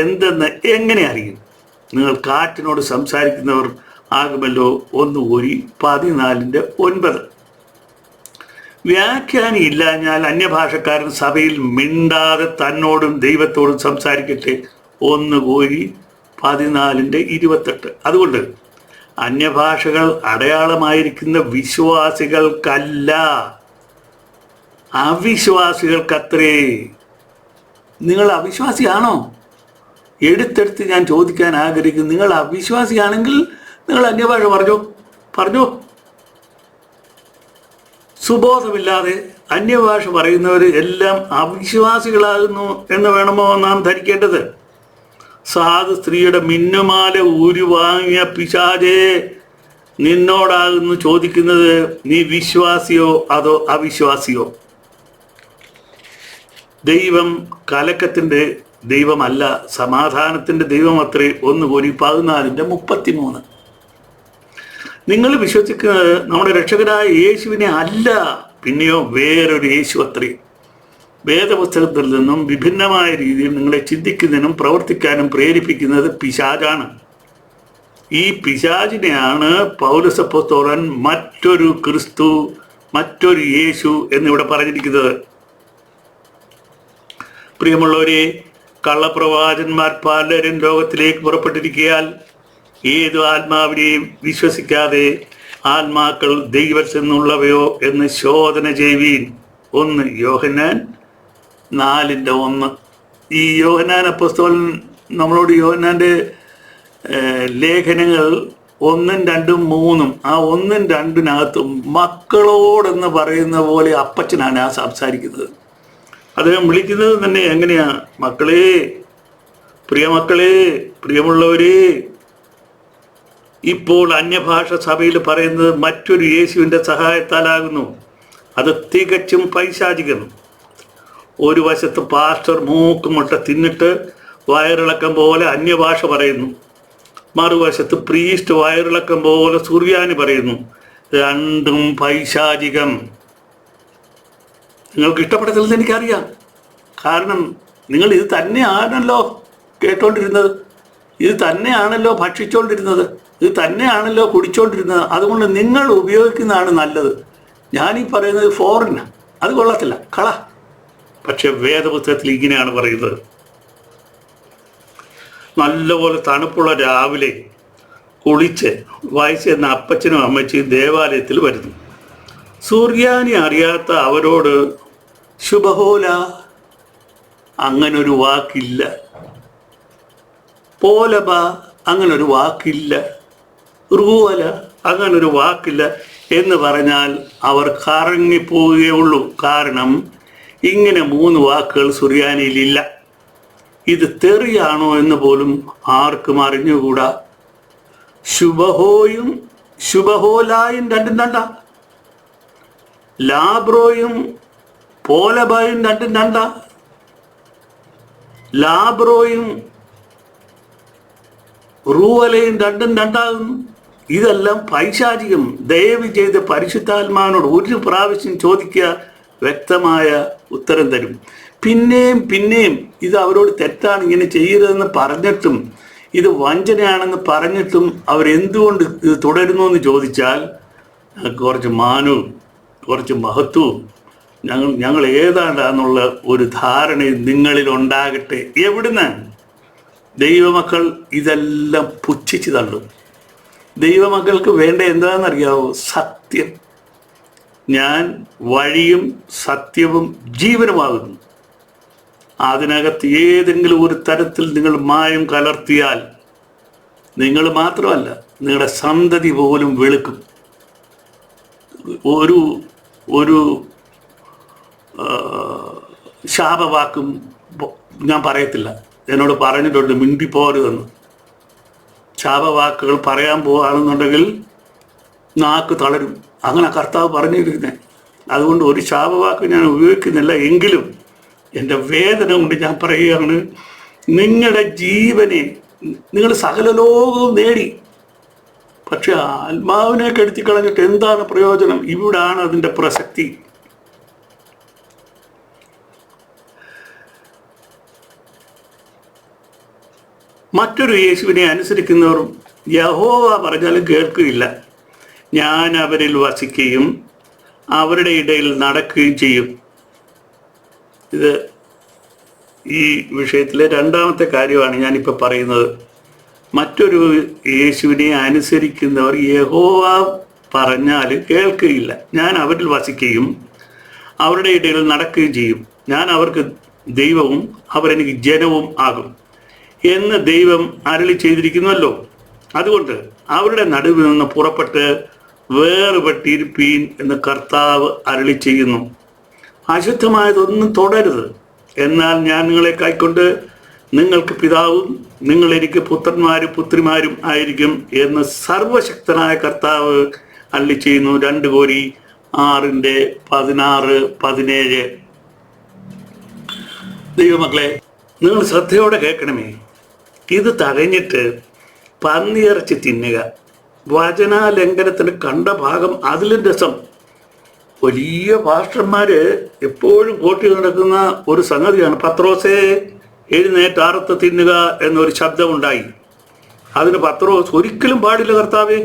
[SPEAKER 1] എന്തെന്ന് എങ്ങനെ അറിയും? നിങ്ങൾ കാറ്റിനോട് സംസാരിക്കുന്നവർ ആകുമല്ലോ. 1 കോരി 14:9. വ്യാഖ്യാനി ഇല്ലാഞ്ഞാൽ അന്യഭാഷക്കാരൻ സഭയിൽ മിണ്ടാതെ തന്നോടും ദൈവത്തോടും സംസാരിക്കട്ടെ. 1 കോരി 14:28. അതുകൊണ്ട് അന്യഭാഷകൾ അടയാളമായിരിക്കുന്ന വിശ്വാസികൾക്കല്ല, അവിശ്വാസികൾക്കത്രേ. നിങ്ങൾ അവിശ്വാസിയാണോ? എടുത്തെടുത്ത് ഞാൻ ചോദിക്കാൻ ആഗ്രഹിക്കുന്നു. നിങ്ങൾ അവിശ്വാസിയാണെങ്കിൽ നിങ്ങൾ അന്യഭാഷ പറഞ്ഞോ. സുബോധമില്ലാതെ അന്യഭാഷ പറയുന്നവർ എല്ലാം അവിശ്വാസികളാകുന്നു എന്ന് വേണമോ നാം ധരിക്കേണ്ടത്? സാധു സ്ത്രീയുടെ മിന്നുമാല ഊരി വാങ്ങിയ പിശാചേ, നിന്നോടാകുന്നു ചോദിക്കുന്നത്, നീ വിശ്വാസിയോ അതോ അവിശ്വാസിയോ? ദൈവം കലക്കത്തിൻ്റെ ദൈവമല്ല, സമാധാനത്തിൻ്റെ ദൈവം അത്രേ. 1 കോരി 14:33. നിങ്ങൾ വിശ്വസിക്കുന്നത് നമ്മുടെ രക്ഷകനായ യേശുവിനെ അല്ല, പിന്നെയോ വേറൊരു യേശു അത്രേ. വേദപുസ്തകത്തിൽ നിന്നും വിഭിന്നമായ രീതിയിൽ നിങ്ങളെ ചിന്തിക്കുന്നതിനും പ്രവർത്തിക്കാനും പ്രേരിപ്പിക്കുന്നത് പിശാചാണ്. ഈ പിശാചിനെയാണ് പൗലോസ് അപ്പോസ്തലൻ മറ്റൊരു ക്രിസ്തു, മറ്റൊരു യേശു എന്നിവിടെ പറഞ്ഞിരിക്കുന്നത്. പ്രിയമുള്ളവരെ, കള്ളപ്രവാചന്മാർ പലരും ലോകത്തിലേക്ക് പുറപ്പെട്ടിരിക്കയാൽ ഏതു ആത്മാവിനെയും വിശ്വസിക്കാതെ ആത്മാക്കൾ ദൈവത്തിൽ നിന്നുള്ളവയോ എന്ന് ശോധന ചെയ്യുവീൻ. 1 യോഹന്നാൻ 4:1. ഈ യോഹന്നാൻ അപ്പോസ്തലൻ നമ്മളോട് യോഹന്നാൻ്റെ ലേഖനങ്ങൾ 1, 2, 3, ആ 1, 2 മക്കളോടെന്ന് പറയുന്ന പോലെ അപ്പച്ചനാണ് ആ സംസാരിക്കുന്നത്. അദ്ദേഹം വിളിക്കുന്നത് തന്നെ എങ്ങനെയാ? മക്കളെ, പ്രിയമക്കളെ, പ്രിയമുള്ളവരെ. ഇപ്പോൾ അന്യഭാഷ സഭയിൽ പറയുന്നത് മറ്റൊരു യേശുവിൻ്റെ സഹായത്താലാകുന്നു. അത് തികച്ചും പൈശാചികം. ഒരു വശത്ത് പാസ്റ്റർ മൂക്കുമുട്ട തിന്നിട്ട് വയറിളക്കം പോലെ അന്യഭാഷ പറയുന്നു. മറുവശത്ത് പ്രീസ്റ്റ് വയറിളക്കം പോലെ സുറിയാനി പറയുന്നു. രണ്ടും പൈശാചികം. നിങ്ങൾക്ക് ഇഷ്ടപ്പെടത്തില്ലെന്ന് എനിക്കറിയാം. കാരണം നിങ്ങൾ ഇത് തന്നെയാണല്ലോ കേട്ടോണ്ടിരുന്നത്, ഇത് തന്നെയാണല്ലോ ഭക്ഷിച്ചുകൊണ്ടിരുന്നത്, ഇത് തന്നെയാണല്ലോ കുടിച്ചുകൊണ്ടിരുന്നത്. അതുകൊണ്ട് നിങ്ങൾ ഉപയോഗിക്കുന്നതാണ് നല്ലത്. ഞാനീ പറയുന്നത് ഫോറിന്, അത് കൊള്ളത്തില്ല, കള. പക്ഷെ വേദപുസ്തകത്തിൽ ഇങ്ങനെയാണ് പറയുന്നത്. നല്ലപോലെ തണുപ്പുള്ള രാവിലെ കുളിച്ച് വായിച്ചെന്ന അപ്പച്ചനും അമ്മച്ചിയും ദേവാലയത്തിൽ വരുന്നു. സൂര്യാനി അറിയാത്ത അവരോട് ശുഭഹോല അങ്ങനൊരു വാക്കില്ല, പോലബ അങ്ങനൊരു വാക്കില്ല, റൂവല അങ്ങനൊരു വാക്കില്ല എന്ന് പറഞ്ഞാൽ അവർ കറങ്ങിപ്പോവുകയുള്ളൂ. കാരണം ഇങ്ങനെ 3 വാക്കുകൾ സുറിയാനിയിലില്ല. ഇത് തെറിയാണോ എന്ന് പോലും ആർക്കും അറിഞ്ഞുകൂടാ. ശുഭഹോയും ശുഭഹോലായും രണ്ടും രണ്ടാ, ലാബ്രോയും പോലബായും രണ്ടും രണ്ടാ, ലാബ്രോയും റൂവലയും രണ്ടും രണ്ടാകുന്നു. ഇതെല്ലാം പൈശാചികം. ദയവ് ചെയ്ത് പരിശുദ്ധാത്മാവിനോട് ഒരു പ്രാവശ്യം ചോദിക്കുക, വ്യക്തമായ ഉത്തരം തരും. പിന്നെയും പിന്നെയും ഇത് അവരോട് തെറ്റാണ്, ഇങ്ങനെ ചെയ്യരുതെന്ന് പറഞ്ഞിട്ടും, ഇത് വഞ്ചനയാണെന്ന് പറഞ്ഞിട്ടും അവരെന്തുകൊണ്ട് ഇത് തുടരുന്നു എന്ന് ചോദിച്ചാൽ, കുറച്ച് മാനവും കുറച്ച് മഹത്വവും ഞങ്ങൾ ഏതാണ്ടാന്നുള്ള ഒരു ധാരണയും നിങ്ങളിൽ ഉണ്ടാകട്ടെ. എവിടുന്ന് ദൈവമക്കൾ ഇതെല്ലാം പുച്ഛിച്ച് തള്ളും. ദൈവമക്കൾക്ക് വേണ്ട എന്താണെന്നറിയാവോ? സത്യം. ഞാൻ വഴിയും സത്യവും ജീവനുമാകുന്നു. അതിനകത്ത് ഏതെങ്കിലും ഒരു തരത്തിൽ നിങ്ങൾ മായം കലർത്തിയാൽ നിങ്ങൾ മാത്രമല്ല, നിങ്ങളുടെ സന്തതി പോലും വെളുക്കും. ഒരു ഒരു ശാപവാക്കും ഞാൻ പറയത്തില്ല. എന്നോട് പറഞ്ഞിട്ടുണ്ട് മിണ്ടിപ്പോരുതെന്ന്. ശാപവാക്കുകൾ പറയാൻ പോവുകയാണെന്നുണ്ടെങ്കിൽ നാക്ക് തളരും. അങ്ങനെ കർത്താവ് പറഞ്ഞിരിക്കുന്നത്. അതുകൊണ്ട് ഒരു ശാപവാക്ക് ഞാൻ ഉപയോഗിക്കുന്നില്ല. എങ്കിലും എൻ്റെ വേദന കൊണ്ട് ഞാൻ പറയുകയാണ്, നിങ്ങളുടെ ജീവനെ നിങ്ങൾ സകല ലോകവും നേടി, പക്ഷെ ആത്മാവിനെ കെടുത്തിക്കളഞ്ഞിട്ട് എന്താണ് പ്രയോജനം? ഇവിടാണ് അതിൻ്റെ പ്രസക്തി. മറ്റൊരു യേശുവിനെ അനുസരിക്കുന്നവർ യഹോവ പറഞ്ഞാലും കേൾക്കുകയില്ല. ഞാൻ അവരിൽ വസിക്കുകയും അവരുടെ ഇടയിൽ നടക്കുകയും ചെയ്യും. ഇത് ഈ വിഷയത്തിലെ രണ്ടാമത്തെ കാര്യമാണ് ഞാനിപ്പോൾ പറയുന്നത്. മറ്റൊരു യേശുവിനെ അനുസരിക്കുന്നവർ യഹോവ പറഞ്ഞാൽ കേൾക്കുകയില്ല. ഞാൻ അവരിൽ വസിക്കുകയും അവരുടെ ഇടയിൽ നടക്കുകയും ചെയ്യും. ഞാൻ അവർക്ക് ദൈവവും അവരെനിക്ക് ജനവും ആകും എന്ന് ദൈവം അരുളി ചെയ്തിരിക്കുന്നുവല്ലോ. അതുകൊണ്ട് അവരുടെ നടുവിൽ നിന്ന് പുറപ്പെട്ട് വേർപെട്ടിരിപ്പീൻ എന്ന് കർത്താവ് അരുളി ചെയ്യുന്നു. അശുദ്ധമായതൊന്നും തുടരുത്, എന്നാൽ ഞാൻ നിങ്ങളെ കൈക്കൊണ്ട് നിങ്ങൾക്ക് പിതാവും നിങ്ങൾ എനിക്ക് പുത്രന്മാരും പുത്രിമാരും ആയിരിക്കും എന്ന് സർവശക്തനായ കർത്താവ് അരുളി ചെയ്യുന്നു. 2 കോരി 6:16-17. ദൈവമക്കളെ, നിങ്ങൾ ശ്രദ്ധയോടെ കേൾക്കണമേ. ഇത് തകഞ്ഞിട്ട് പന്നിയിറച്ചി തിന്നുക. വചനാലംഘനത്തിന് കണ്ട ഭാഗം അതിലും രസം. വലിയ പാസ്റ്റർമാര് എപ്പോഴും കോട്ടി നടക്കുന്ന ഒരു സംഗതിയാണ്, പത്രോസേ എഴുന്നേറ്റ് അറുത്ത് തിന്നുക എന്നൊരു ശബ്ദമുണ്ടായി. അതിന് പത്രോസ് ഒരിക്കലും പാടില്ല കർത്താവേ,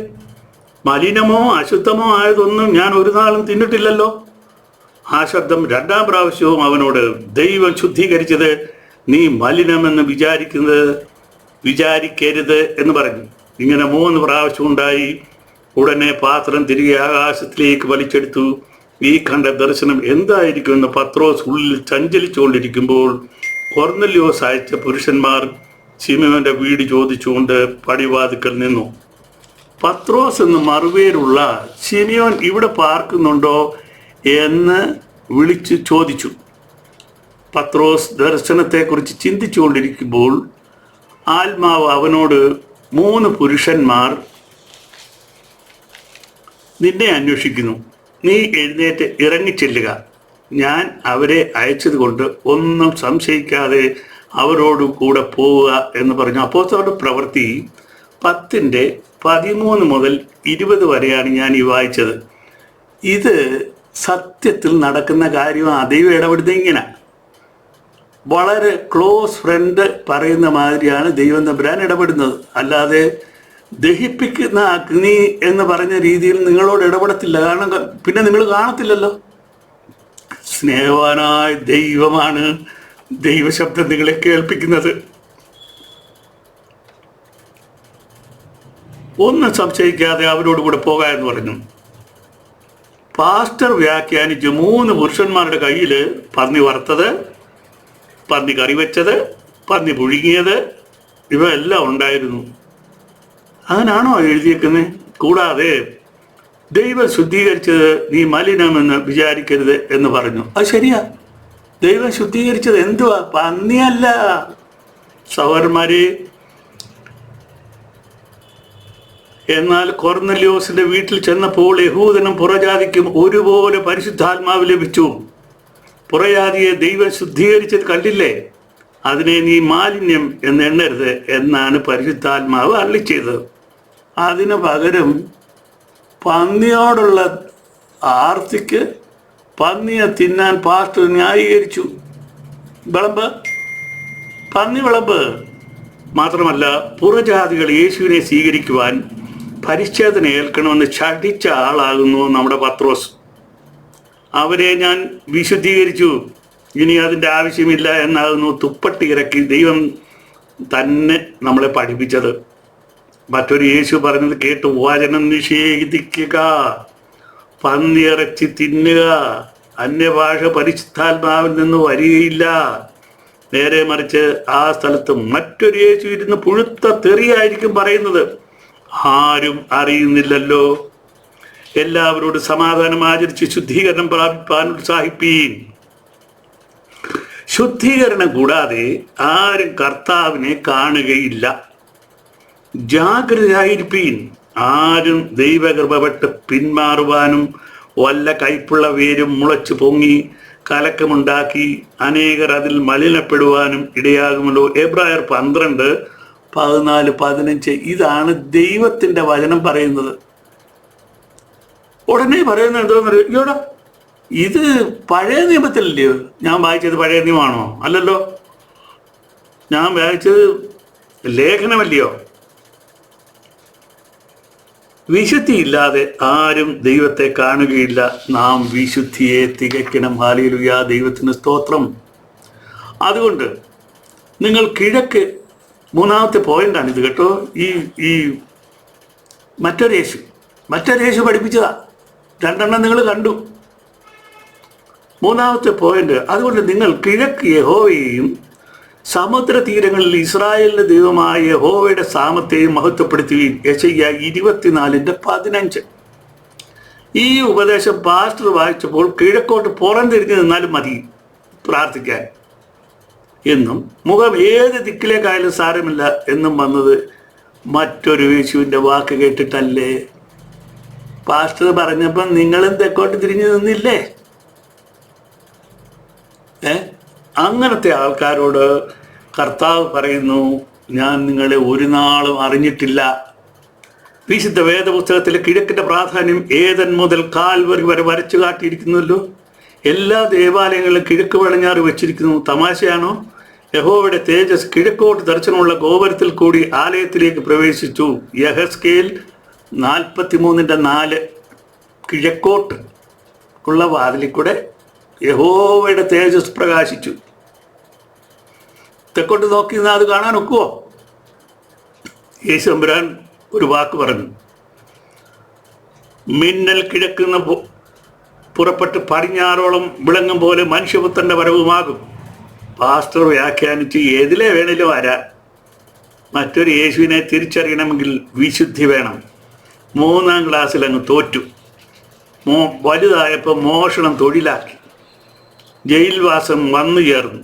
[SPEAKER 1] മലിനമോ അശുദ്ധമോ ആയതൊന്നും ഞാൻ ഒരു നാളും തിന്നിട്ടില്ലല്ലോ. ആ ശബ്ദം 2ാം പ്രാവശ്യവും അവനോട്, ദൈവം ശുദ്ധീകരിച്ചത് നീ മലിനമെന്ന് വിചാരിക്കരുത് എന്ന് പറഞ്ഞു. ഇങ്ങനെ 3 പ്രാവശ്യം ഉണ്ടായി. ഉടനെ പാത്രം തിരികെ ആകാശത്തിലേക്ക് വലിച്ചെടുത്തു. ഈ കണ്ട ദർശനം എന്തായിരിക്കുമെന്ന് പത്രോസ് ഉള്ളിൽ ചഞ്ചലിച്ചുകൊണ്ടിരിക്കുമ്പോൾ കൊർന്നല്യോസ് അയച്ച പുരുഷന്മാർ ശിമയോന്റെ വീട് ചോദിച്ചുകൊണ്ട് പടിവാതിക്കൽ നിന്നു. പത്രോസ് എന്ന് മറുപേരുള്ള ശിമയോൻ ഇവിടെ പാർക്കുന്നുണ്ടോ എന്ന് വിളിച്ചു ചോദിച്ചു. പത്രോസ് ദർശനത്തെക്കുറിച്ച് ചിന്തിച്ചുകൊണ്ടിരിക്കുമ്പോൾ ആത്മാവ് അവനോട്, 3 പുരുഷന്മാർ നിന്നെ അന്വേഷിക്കുന്നു. നീ എഴുന്നേറ്റ് ഇറങ്ങിച്ചെല്ലുക. ഞാൻ അവരെ അയച്ചത് കൊണ്ട് ഒന്നും സംശയിക്കാതെ അവരോട് കൂടെ പോവുക എന്ന് പറഞ്ഞു. അപ്പോസ്തലരുടെ പ്രവൃത്തി 10:13 മുതൽ 20 വരെയാണ് ഞാൻ ഈ വായിച്ചത്. ഇത് സത്യത്തിൽ നടക്കുന്ന കാര്യമാണ്. ദൈവം ഇടപെടുന്നത് ഇങ്ങനെ വളരെ ക്ലോസ് ഫ്രണ്ട് പറയുന്ന മാതിരിയാണ് ദൈവം തമ്പുരാൻ ഇടപെടുന്നത്. അല്ലാതെ ദഹിപ്പിക്കുന്ന അഗ്നി എന്ന് പറഞ്ഞ രീതിയിൽ നിങ്ങളോട് ഇടപെടത്തില്ല. കാരണം പിന്നെ നിങ്ങൾ കാണത്തില്ലല്ലോ. സ്നേഹവാനായ ദൈവമാണ് ദൈവശബ്ദം നിങ്ങളെ കേൾപ്പിക്കുന്നത്. ഒന്നും സംശയിക്കാതെ അവരോട് കൂടെ പോകാ എന്ന് പറഞ്ഞു. പാസ്റ്റർ വ്യാഖ്യാനിച്ച് 3 പുരുഷന്മാരുടെ കയ്യിൽ പന്നി വറുത്തത്, പന്നി കറി വെച്ചത്, പന്നി പുഴുങ്ങിയത് ഇവ എല്ലാം ഉണ്ടായിരുന്നു. അങ്ങനാണോ എഴുതിയേക്കുന്നത്? കൂടാതെ ദൈവം ശുദ്ധീകരിച്ചത് നീ മലിനമെന്ന് വിചാരിക്കരുത് എന്ന് പറഞ്ഞു. അത് ശരിയാ. ദൈവം ശുദ്ധീകരിച്ചത് എന്തുവാ? പന്നിയല്ല സഹോദരന്മാരെ. എന്നാൽ കൊർന്നല്യോസിന്റെ വീട്ടിൽ ചെന്നപ്പോൾ യഹൂദനും പുറജാതിക്കും ഒരുപോലെ പരിശുദ്ധാത്മാവ് ലഭിച്ചു. പുറജാതിയെ ദൈവം ശുദ്ധീകരിച്ചത് കണ്ടില്ലേ? അതിനെ നീ മാലിന്യം എന്ന് എണ്ണരുത് എന്നാണ് പരിശുദ്ധാത്മാവ് അരുളിച്ചെയ്തത്. അതിന് പകരം പന്നിയോടുള്ള ആർത്തിക്ക് പന്നിയെ തിന്നാൻ പാസ്റ്റർ ന്യായീകരിച്ചു. വിളമ്പ്, പന്നി വിളമ്പ്. മാത്രമല്ല, പുറജാതികൾ യേശുവിനെ സ്വീകരിക്കുവാൻ പരിച്ഛേദന ഏൽക്കണമെന്ന് ശഠിച്ച ആളാകുന്നു നമ്മുടെ പത്രോസ്. അവരെ ഞാൻ വിശുദ്ധീകരിച്ചു, ഇനി അതിൻ്റെ ആവശ്യമില്ല എന്നാകുന്നു തുപ്പട്ടി ഇറക്കി ദൈവം തന്നെ നമ്മളെ പഠിപ്പിച്ചത്. മറ്റൊരു യേശു പറഞ്ഞത് കേട്ട് വചനം നിഷേധിക്കുക, പന്നിയിറച്ചി തിന്നുക, അന്യഭാഷ പരിശുദ്ധാത്മാവിൽ നിന്ന് വരികയില്ല. നേരെ മറിച്ച് ആ സ്ഥലത്ത് മറ്റൊരു യേശു ഇരുന്ന് പുഴുത്ത തെറിയായിരിക്കും പറയുന്നത്. ആരും അറിയുന്നില്ലല്ലോ. എല്ലാവരോടും സമാധാനം ആചരിച്ച് ശുദ്ധീകരണം പ്രാപിപ്പാൻ ഉത്സാഹിപ്പീൻ. ശുദ്ധീകരണം കൂടാതെ ആരും കർത്താവിനെ കാണുകയില്ല. ജാഗ്രതയായിരിപ്പീൻ. ആരും ദൈവകൃപപ്പെട്ട് പിന്മാറുവാനും വല്ല കയ്പുള്ള വേരും മുളച്ചു പൊങ്ങി കലക്കമുണ്ടാക്കി അനേകർ അതിൽ മലിനപ്പെടുവാനും ഇടയാകുമല്ലോ. എബ്രായർ 12:14-15 ഇതാണ് ദൈവത്തിന്റെ വചനം പറയുന്നത്. ഉടനെ പറയുന്നത് എന്തോന്നറിയോ? ഇയോടാ, ഇത് പഴയ നിയമത്തിലല്ലയോ ഞാൻ വായിച്ചത്? പഴയ നിയമമാണോ? അല്ലല്ലോ, ഞാൻ വായിച്ചത് ലേഖനമല്ലയോ. വിശുദ്ധിയില്ലാതെ ആരും ദൈവത്തെ കാണുകയില്ല. നാം വിശുദ്ധിയെ തികയ്ക്കണം. ഹല്ലേലൂയ, ദൈവത്തിന് സ്തോത്രം. അതുകൊണ്ട് നിങ്ങൾ കിഴക്ക്, മൂന്നാമത്തെ പോയിന്റാണിത് കേട്ടോ. ഈ മറ്റൊരു യേശു പഠിപ്പിച്ചതാ. 2 നിങ്ങൾ കണ്ടു. മൂന്നാമത്തെ പോയിന്റ്, അതുകൊണ്ട് നിങ്ങൾ കിഴക്ക് യഹോവയെയും സമുദ്ര തീരങ്ങളിൽ ഇസ്രായേലിന്റെ ദൈവമായ യഹോവയുടെ സാമത്തെയും മഹത്വപ്പെടുത്തുകയും. യെശയ്യാ 24:15. ഈ ഉപദേശം പാസ്റ്റർ വായിച്ചപ്പോൾ കിഴക്കോട്ട് പുറംതിരിഞ്ഞ് നിന്നാലും മതി പ്രാർത്ഥിക്കാൻ എന്നും മുഖം ഏത് ദിക്കിലേക്കായാലും സാരമില്ല എന്നും വന്നത് മറ്റൊരു യേശുവിൻ്റെ വാക്ക് കേട്ടിട്ടല്ലേ? പാസ്റ്റർ പറഞ്ഞപ്പം നിങ്ങളും തെക്കോട്ട് തിരിഞ്ഞു നിന്നില്ലേ? അങ്ങനത്തെ ആൾക്കാരോട് കർത്താവ് പറയുന്നു, ഞാൻ നിങ്ങളെ ഒരു നാളും അറിഞ്ഞിട്ടില്ല. വിശുദ്ധ വേദപുസ്തകത്തിലെ കിഴക്കിൻ്റെ പ്രാധാന്യം ഏതൻ മുതൽ കാൽവരി വരെ വരച്ചു കാട്ടിയിരിക്കുന്നല്ലോ. എല്ലാ ദേവാലയങ്ങളിലും കിഴക്ക് പടിഞ്ഞാറ് വെച്ചിരിക്കുന്നു. തമാശയാണോ? യഹോവയുടെ തേജസ് കിഴക്കോട്ട് ദർശനമുള്ള ഗോപുരത്തിൽ കൂടി ആലയത്തിലേക്ക് പ്രവേശിച്ചു. യഹസ്കേൽ 43:4. കിഴക്കോട്ട് ഉള്ള വാതിലിൽ കൂടെ യഹോവയുടെ തേജസ് പ്രകാശിച്ചു. തെക്കോട്ട് നോക്കി നിന്നാൽ അത് കാണാൻ ഒക്കുവോ? യേശു തമ്പുരാൻ ഒരു വാക്ക് പറഞ്ഞു, മിന്നൽ കിഴക്കുന്ന പുറപ്പെട്ട് പടിഞ്ഞാറോളം വിളങ്ങും പോലെ മനുഷ്യപുത്രന്റെ വരവുമാകും. പാസ്റ്റർ വ്യാഖ്യാനിച്ച് ഏതിലെ വേണേലും വരാൻ. മറ്റൊരു യേശുവിനെ തിരിച്ചറിയണമെങ്കിൽ വിശുദ്ധി വേണം. 3-ാം ക്ലാസ്സിൽ അങ്ങ് തോറ്റു. വലുതായപ്പോൾ മോഷണം തൊഴിലാക്കി. ജയിൽവാസം വന്നു ചേർന്നു.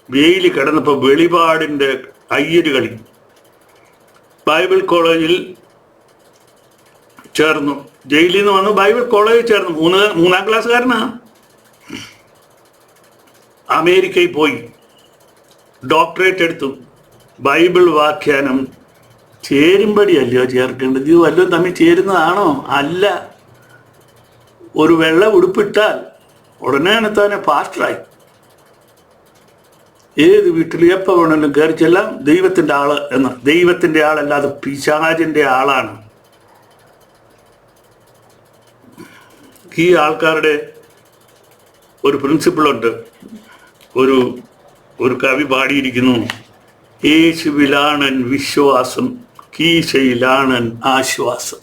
[SPEAKER 1] വെയിൽ കിടന്നപ്പോൾ വെളിപാടിൻ്റെ അയ്യര് കളി. ബൈബിൾ കോളേജിൽ ചേർന്നു. ജയിലിൽ നിന്ന് വന്ന് ബൈബിൾ കോളേജിൽ ചേർന്നു. 3-ാം ക്ലാസ്സുകാരനാ. അമേരിക്കയിൽ പോയി ഡോക്ടറേറ്റ് എടുത്തു. ബൈബിൾ വ്യാഖ്യാനം ചേരുമ്പടിയല്ലയോ ചേർക്കേണ്ടത്? ഇത് വല്ലതും തമ്മിൽ ചേരുന്നതാണോ? അല്ല. ഒരു വെള്ള ഉടുപ്പിട്ടാൽ ഉടനെ തന്നെ പാസ്റ്ററായി. ഏത് വീട്ടിൽ എപ്പോൾ വേണമെങ്കിലും കയറി ചെല്ലാം ദൈവത്തിൻ്റെ ആള് എന്ന്. ദൈവത്തിൻ്റെ ആളല്ലാതെ പിശാചിൻ്റെ ആളാണ്. ഈ ആൾക്കാരുടെ ഒരു പ്രിൻസിപ്പിളുണ്ട്. ഒരു കവി പാടിയിരിക്കുന്നു, യേശുവിലാണൻ വിശ്വാസം, കീശയിലാണൻ ആശ്വാസം.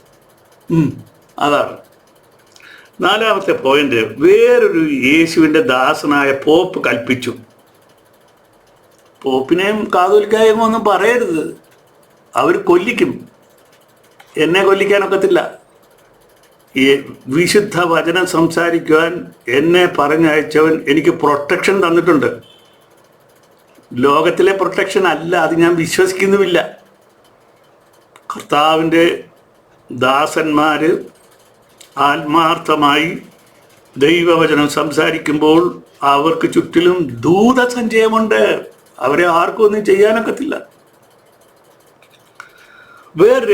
[SPEAKER 1] അതാണ് 4ാമത്തെ പോയിന്റ്. വേറൊരു യേശുവിൻ്റെ ദാസനായ പോപ്പ് കൽപ്പിച്ചു. പോപ്പിനെയും കാതോലിക്കായും ഒന്നും പറയരുത്, അവർ കൊല്ലിക്കും. എന്നെ കൊല്ലിക്കാനൊക്കത്തില്ല. ഈ വിശുദ്ധ വചനം സംസാരിക്കുവാൻ എന്നെ പറഞ്ഞയച്ചവൻ എനിക്ക് പ്രൊട്ടക്ഷൻ തന്നിട്ടുണ്ട്. ലോകത്തിലെ പ്രൊട്ടക്ഷൻ അല്ല, അത് ഞാൻ വിശ്വസിക്കുന്നുമില്ല. കർത്താവിൻ്റെ ദാസന്മാർ ആത്മാർത്ഥമായി ദൈവവചനം സംസാരിക്കുമ്പോൾ അവർക്ക് ചുറ്റിലും ദൂതസഞ്ചയമുണ്ട്. അവരെ ആർക്കും ഒന്നും ചെയ്യാനൊക്കത്തില്ല. വേറെ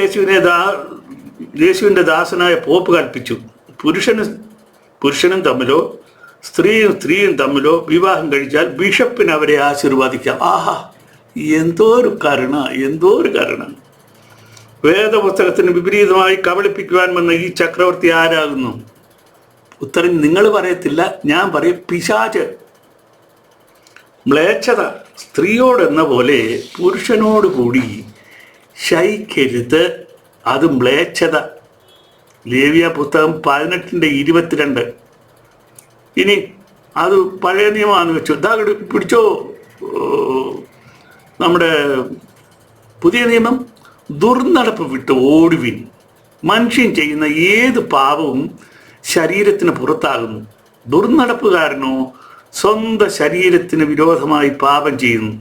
[SPEAKER 1] യേശുവിൻ്റെ ദാസനായ പോപ്പ് കൽപ്പിച്ചു, പുരുഷനും തമ്മിലോ സ്ത്രീയും തമ്മിലോ വിവാഹം കഴിച്ചാൽ ബിഷപ്പിന് അവരെ ആശീർവദിക്കാം. ആഹാ, എന്തോ ഒരു കരുണ! വേദപുസ്തകത്തിന് വിപരീതമായി കബളിപ്പിക്കുവാൻ വന്ന ഈ ചക്രവർത്തി ആരാകുന്നു? ഉത്തരം നിങ്ങൾ പറയത്തില്ല, ഞാൻ പറയും, പിശാച്. മ്ലേച്ഛത. സ്ത്രീയോടെന്ന പോലെ പുരുഷനോട് കൂടി ശയിക്കരുത്, അത് മ്ലേച്ഛത. ലേവ്യ പുസ്തകം 18:22. ഇനി അത് പഴയ നിയമമാണെന്ന് വെച്ചു, ഇതാ പിടിച്ചോ. നമ്മുടെ പുതിയ നിയമം, ദുർനടപ്പ് വിട്ട് ഓടുവിൻ. മനുഷ്യൻ ചെയ്യുന്ന ഏത് പാപവും ശരീരത്തിന് പുറത്താകുന്നു. ദുർനടപ്പുകാരനോ സ്വന്തം ശരീരത്തിന് വിരോധമായി പാപം ചെയ്യുന്നു.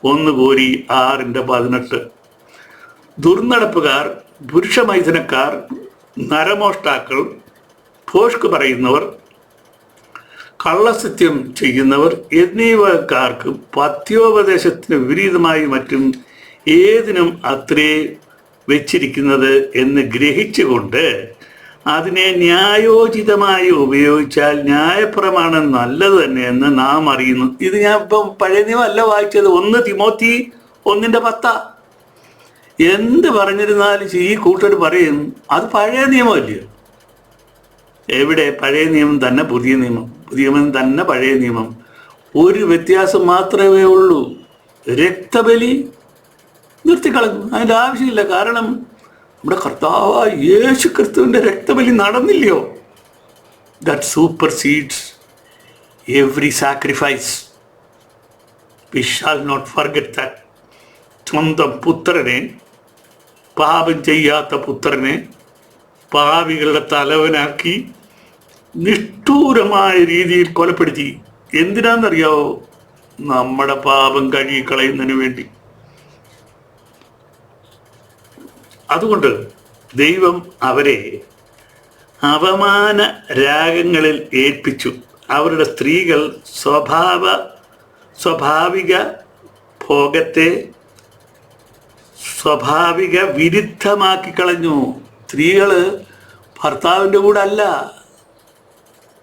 [SPEAKER 1] 1 കോരി 6:18. ദുർനടപ്പുകാർ, പുരുഷമൈഥുനക്കാർ, നരമോഷ്ടാക്കൾ, ഭോഷ്ക് പറയുന്നവർ, കള്ളസത്യം ചെയ്യുന്നവർ എന്നിവക്കാർക്ക് പഥ്യോപദേശത്തിന് വിപരീതമായി മറ്റും ഏതിനും അത്രേ വെച്ചിരിക്കുന്നത് എന്ന് ഗ്രഹിച്ചുകൊണ്ട് അതിനെ ന്യായോചിതമായി ഉപയോഗിച്ചാൽ ന്യായപ്രമാണം നല്ലത് തന്നെയെന്ന് നാം അറിയുന്നു. ഇത് ഞാൻ ഇപ്പം പഴയ നിയമമല്ല വായിച്ചത്, 1 തിമോത്തി 1:10. എന്ത് പറഞ്ഞിരുന്നാലും ഈ കൂട്ടർ പറയും അത് പഴയ നിയമമല്ലയോ. എവിടെ? പഴയ നിയമം തന്നെ പുതിയ നിയമം, പുതിയ നിയമം തന്നെ പഴയ നിയമം. ഒരു വ്യത്യാസം മാത്രമേ ഉള്ളൂ, രക്തബലി നിർത്തിക്കളഞ്ഞു. അതിൻ്റെ ആവശ്യമില്ല. കാരണം നമ്മുടെ കർത്താവായ യേശു ക്രിസ്തുവിൻ്റെ രക്തബലി നടന്നില്ലയോ? That supersedes every sacrifice. We shall not forget that. സ്വന്തം പുത്രനെ, പാപം ചെയ്യാത്ത പുത്രനെ പാപികളുടെ തലവനാക്കി നിഷ്ഠൂരമായ രീതിയിൽ കൊലപ്പെടുത്തി. എന്തിനാണെന്നറിയാവോ? നമ്മുടെ പാപം കഴുകിക്കളയുന്നതിന് വേണ്ടി. അതുകൊണ്ട് ദൈവം അവരെ അപമാന രാഗങ്ങളിൽ ഏൽപ്പിച്ചു. അവരുടെ സ്ത്രീകൾ സ്വാഭാവിക ഭോഗത്തെ സ്വാഭാവിക വിരുദ്ധമാക്കി കളഞ്ഞു. സ്ത്രീകൾ ഭർത്താവിൻ്റെ കൂടെ അല്ല,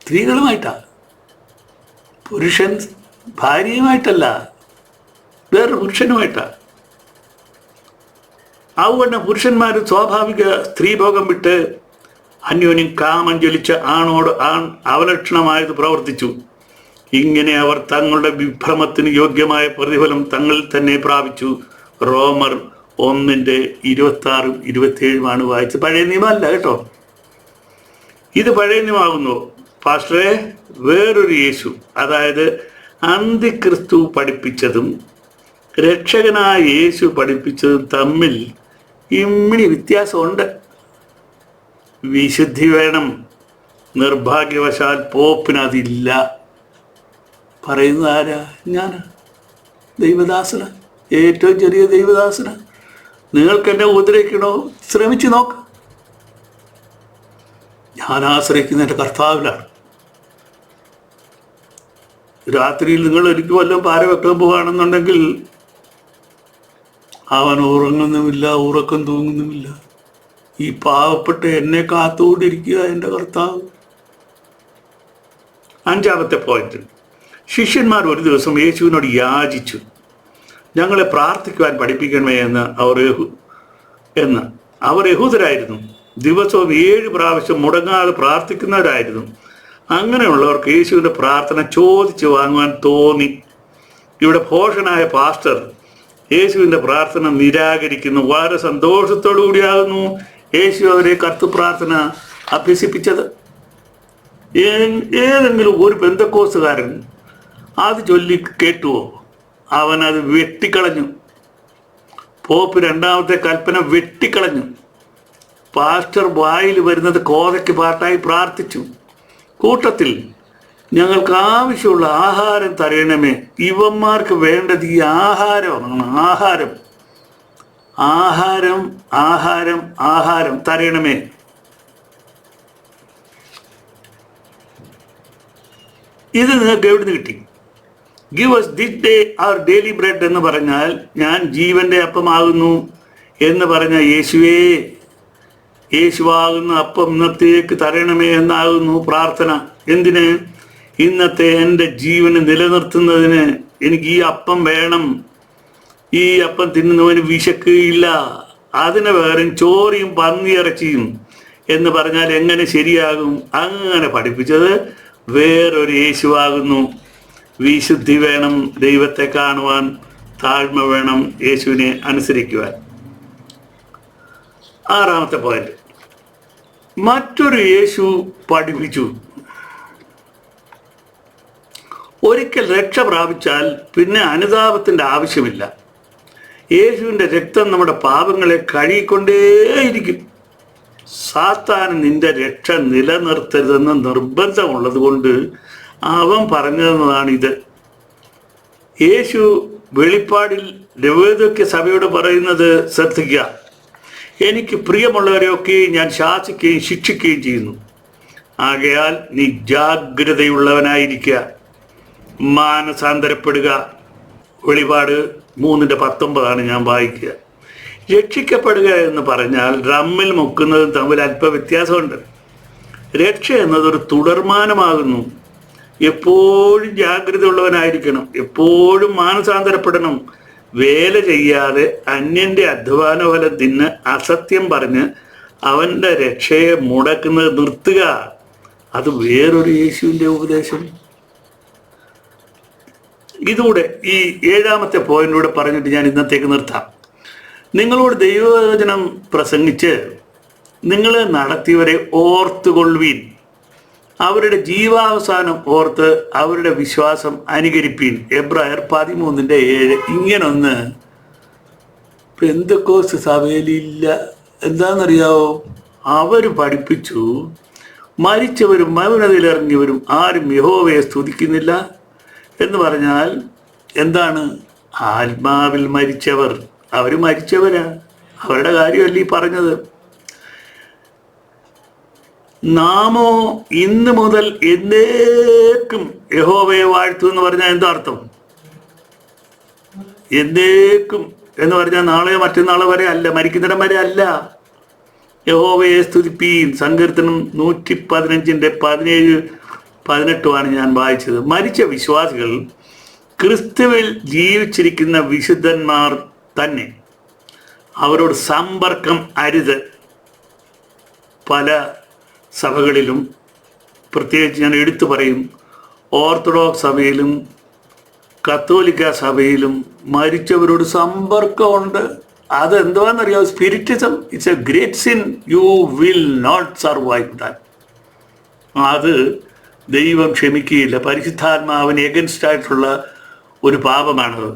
[SPEAKER 1] സ്ത്രീകളുമായിട്ടാ. പുരുഷൻ ഭാര്യയുമായിട്ടല്ല, വേറൊരു പുരുഷനുമായിട്ടാ. അതുകൊണ്ട് പുരുഷന്മാർ സ്വാഭാവിക സ്ത്രീഭോഗം വിട്ട് അന്യോന്യം കാമം ജ്വലിച്ച ആണോട് ആൺ അവലക്ഷണമായത് പ്രവർത്തിച്ചു. ഇങ്ങനെ അവർ തങ്ങളുടെ വിഭ്രമത്തിന് യോഗ്യമായ പ്രതിഫലം തങ്ങളിൽ തന്നെ പ്രാപിച്ചു. റോമർ 1:26-27 വായിച്ചത്. പഴയ നിയമമല്ല കേട്ടോ, ഇത് പഴയ നിയമമാകുന്നു. പാസ്റ്ററെ, വേറൊരു യേശു, അതായത് അന്തിക്രിസ്തു പഠിപ്പിച്ചതും രക്ഷകനായ യേശു പഠിപ്പിച്ചതും തമ്മിൽ ഇമ്മിണി വ്യത്യാസമുണ്ട്. വിശുദ്ധി വേണം. നിർഭാഗ്യവശാൽ പോപ്പിനതില്ല. പറയുന്നത് ആരാ? ഞാൻ ദൈവദാസന, ഏറ്റവും ചെറിയ ദൈവദാസന. നിങ്ങൾക്ക് എന്നെ ഉപദ്രവിക്കണോ? ശ്രമിച്ചു നോക്ക്. ഞാൻ ആശ്രയിക്കുന്ന എൻ്റെ കർത്താവിലാണ്. രാത്രിയിൽ നിങ്ങൾ ഒരിക്കലും വല്ലതും പാര വെക്കാൻ പോവുകയാണെന്നുണ്ടെങ്കിൽ അവൻ ഉറങ്ങുന്നുമില്ല, ഉറക്കം തൂങ്ങുന്നുമില്ല. ഈ പാവപ്പെട്ട് എന്നെ കാത്തുകൊണ്ടിരിക്കുക എൻ്റെ കർത്താവ്. 5-ാമത്തെ പോയിന്റ്, ശിഷ്യന്മാർ ഒരു ദിവസം യേശുവിനോട് യാചിച്ചു, ഞങ്ങളെ പ്രാർത്ഥിക്കുവാൻ പഠിപ്പിക്കണമേ എന്ന്. അവർ യഹൂദരായിരുന്നു. ദിവസവും 7 പ്രാവശ്യം മുടങ്ങാതെ പ്രാർത്ഥിക്കുന്നവരായിരുന്നു. അങ്ങനെയുള്ളവർക്ക് യേശുവിൻ്റെ പ്രാർത്ഥന ചോദിച്ചു വാങ്ങുവാൻ തോന്നി. ഇവിടെ ഭോഷനായ പാസ്റ്റർ യേശുവിൻ്റെ പ്രാർത്ഥന നിരാകരിക്കുന്നു. വളരെ സന്തോഷത്തോടു കൂടിയാകുന്നു യേശു അവരെ കർത്തൃപ്രാർത്ഥന അഭ്യസിപ്പിച്ചത്. ഏതെങ്കിലും ഒരു പെന്തക്കോസ്തുകാരൻ അത് ചൊല്ലി കേട്ടുവോ? അവൻ അത് വെട്ടിക്കളഞ്ഞു. പോപ്പ് 2-ാമത്തെ കൽപ്പന വെട്ടിക്കളഞ്ഞു. പാസ്റ്റർ വായിൽ വരുന്നത് കോതയ്ക്ക് പാട്ടായി പ്രാർത്ഥിച്ചു. കൂട്ടത്തിൽ ഞങ്ങൾക്ക് ആവശ്യമുള്ള ആഹാരം തരയണമേ. ഇവന്മാർക്ക് വേണ്ടത് ഈ ആഹാരമാണ്. ആഹാരം തരയണമേ. ഇത് നിങ്ങൾക്ക് എവിടുന്ന് കിട്ടി? Give us this day our daily bread എന്ന് പറഞ്ഞാൽ ഞാൻ ജീവന്റെ അപ്പമാകുന്നു എന്ന് പറഞ്ഞ യേശുവാകുന്ന അപ്പം ഇന്നത്തേക്ക് തരണമേ എന്നാകുന്നു പ്രാർത്ഥന. എന്തിന്? ഇന്നത്തെ എൻ്റെ ജീവന് നിലനിർത്തുന്നതിന് എനിക്ക് ഈ അപ്പം വേണം. ഈ അപ്പം തിന്നുന്നവന് വിശക്കുകയില്ല. അതിന് പകരം ചോറിയും പന്നിയിറച്ചിയും എന്ന് പറഞ്ഞാൽ എങ്ങനെ ശരിയാകും? അങ്ങനെ പഠിപ്പിച്ചത് വേറൊരു യേശുവാകുന്നു. വിശുദ്ധി വേണം, ദൈവത്തെ കാണുവാൻ താഴ്മ വേണം, യേശുവിനെ അനുസരിക്കുവാൻ. 6-ാമത്തെ പോയിന്റ്, മറ്റൊരു യേശു പഠിപ്പിച്ചു. ഒരിക്കൽ രക്ഷ പ്രാപിച്ചാൽ പിന്നെ അനുതാപത്തിൻ്റെ ആവശ്യമില്ല. യേശുവിൻ്റെ രക്തം നമ്മുടെ പാപങ്ങളെ കഴുകിക്കൊണ്ടേയിരിക്കും. സാത്താൻ നിന്റെ രക്ഷ നിലനിർത്തരുതെന്ന് നിർബന്ധമുള്ളത് കൊണ്ട് അവൻ പറഞ്ഞതെന്നതാണിത്. യേശു വെളിപ്പാടിൽ ലവോദിക്യ സഭയോട് പറയുന്നത് ശ്രദ്ധിക്കുക. എനിക്ക് പ്രിയമുള്ളവരെയൊക്കെ ഞാൻ ശാസിക്കുകയും ശിക്ഷിക്കുകയും ചെയ്യുന്നു. ആകയാൽ നീ ജാഗ്രതയുള്ളവനായിരിക്കുക, മാനസാന്തരപ്പെടുക. വെളിപാട് 3:19 ഞാൻ വായിക്കുക. രക്ഷിക്കപ്പെടുക എന്ന് പറഞ്ഞാൽ റമ്മിൽ മുക്കുന്നതും തമ്മിൽ അല്പ വ്യത്യാസമുണ്ട്. രക്ഷ എന്നതൊരു തുടർമാനമാകുന്നു. എപ്പോഴും ജാഗ്രത ഉള്ളവനായിരിക്കണം, എപ്പോഴും മാനസാന്തരപ്പെടണം. വേല ചെയ്യാതെ അന്യന്റെ അധ്വാന ഫലം തിന്ന് അസത്യം പറഞ്ഞ് അവൻ്റെ രക്ഷയെ മുടക്കുന്നത് നിർത്തുക. അത് വേറൊരു യേശുവിൻ്റെ ഉപദേശം. ഇതൂടെ ഈ 7-ാമത്തെ പോയിന്റിലൂടെ പറഞ്ഞിട്ട് ഞാൻ ഇന്നത്തേക്ക് നിർത്താം. നിങ്ങളോട് ദൈവവചനം പ്രസംഗിച്ച് നിങ്ങളെ നടത്തിയവരെ ഓർത്തുകൊള്ളുവീൻ. അവരുടെ ജീവാവസാനം ഓർത്ത് അവരുടെ വിശ്വാസം അനുകരിപ്പീൻ. എബ്രായർ 13:7. ഇങ്ങനൊന്ന് പെന്തക്കോസ്ത് സഭയിലില്ല. എന്താണെന്നറിയാവോ? അവർ പഠിപ്പിച്ചു മരിച്ചവരും മൗനതയിലിറങ്ങിയവരും ആരും യഹോവയെ സ്തുതിക്കുന്നില്ല എന്ന് പറഞ്ഞാൽ എന്താണ്? ആത്മാവിൽ മരിച്ചവർ, അവർ മരിച്ചവരാ. അവരുടെ കാര്യമല്ല ഈ പറഞ്ഞത്. നാമോ ഇന്ന് മുതൽ എന്നേക്കും യഹോവയെ വാഴ്ത്തു എന്ന് പറഞ്ഞാൽ എന്താ അർത്ഥം? എന്നേക്കും എന്ന് പറഞ്ഞാൽ നാളെയോ മറ്റന്നാളോ വരെ അല്ല, മരിക്കുന്നിടം വരെ അല്ല. യഹോവയെ സ്തുതിപ്പീൻ. സങ്കീർത്തനം 115:17-18 ഞാൻ വായിച്ചത്. മരിച്ച വിശ്വാസികൾ ക്രിസ്തുവിൽ ജീവിച്ചിരിക്കുന്ന വിശുദ്ധന്മാർ തന്നെ. അവരോട് സമ്പർക്കം അരുത്. പല സഭകളിലും, പ്രത്യേകിച്ച് ഞാൻ എടുത്തു പറയും, ഓർത്തഡോക്സ് സഭയിലും കത്തോലിക്ക സഭയിലും മരിച്ചവരോട് സമ്പർക്കമുണ്ട്. അതെന്തുവാണെന്നറിയാമോ? Spiritism. It's a great sin. You will not survive that. അത് ദൈവം ക്ഷമിക്കുകയില്ല. പരിശുദ്ധാത്മാവിന് എഗൻസ്റ്റ് ആയിട്ടുള്ള ഒരു പാപമാണത്.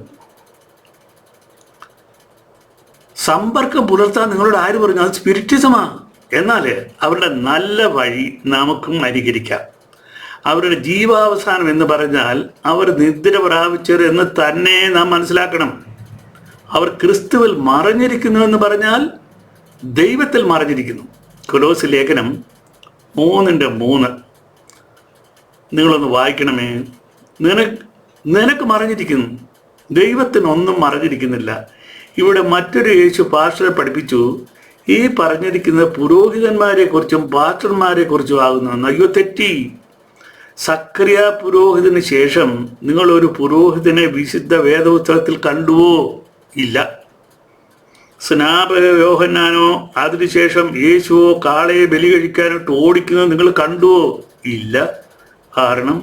[SPEAKER 1] സമ്പർക്കം പുലർത്താൻ നിങ്ങളോട് ആര് പറഞ്ഞു? അത് സ്പിരിറ്റിസമാണ്. എന്നാൽ അവരുടെ നല്ല വഴി നമുക്കും അനുകരിക്കാം. അവരുടെ ജീവാവസാനം എന്ന് പറഞ്ഞാൽ അവർ നിദ്ര പ്രാപിച്ചവർ എന്ന് തന്നെ നാം മനസ്സിലാക്കണം. അവർ ക്രിസ്തുവിൽ മറഞ്ഞിരിക്കുന്നു എന്ന് പറഞ്ഞാൽ ദൈവത്തിൽ മറഞ്ഞിരിക്കുന്നു. കൊലോസ്യ ലേഖനം 3:3 നിങ്ങളൊന്ന് വായിക്കണമേ. നിനക്ക് മറഞ്ഞിരിക്കുന്നു, ദൈവത്തിനൊന്നും മറഞ്ഞിരിക്കുന്നില്ല. ഇവിടെ മറ്റൊരു യേശു പാസ്റ്ററെ പഠിപ്പിച്ചു, ഈ പറഞ്ഞിരിക്കുന്ന പുരോഹിതന്മാരെ കുറിച്ചും പാസ്റ്റർമാരെ കുറിച്ചും ആകുന്നു. അയ്യോ, തെറ്റി. സക്കറിയ പുരോഹിതന് ശേഷം നിങ്ങൾ ഒരു പുരോഹിതനെ വിശുദ്ധ വേദപുസ്തകത്തിൽ കണ്ടുവോ? ഇല്ല. സ്നാപക യോഹന്നാനോ അതിനുശേഷം യേശുവോ കാളയെ ബലി കഴിക്കാനായിട്ട് ഓടിക്കുന്നത് നിങ്ങൾ കണ്ടുവോ? ഇല്ല. കാരണം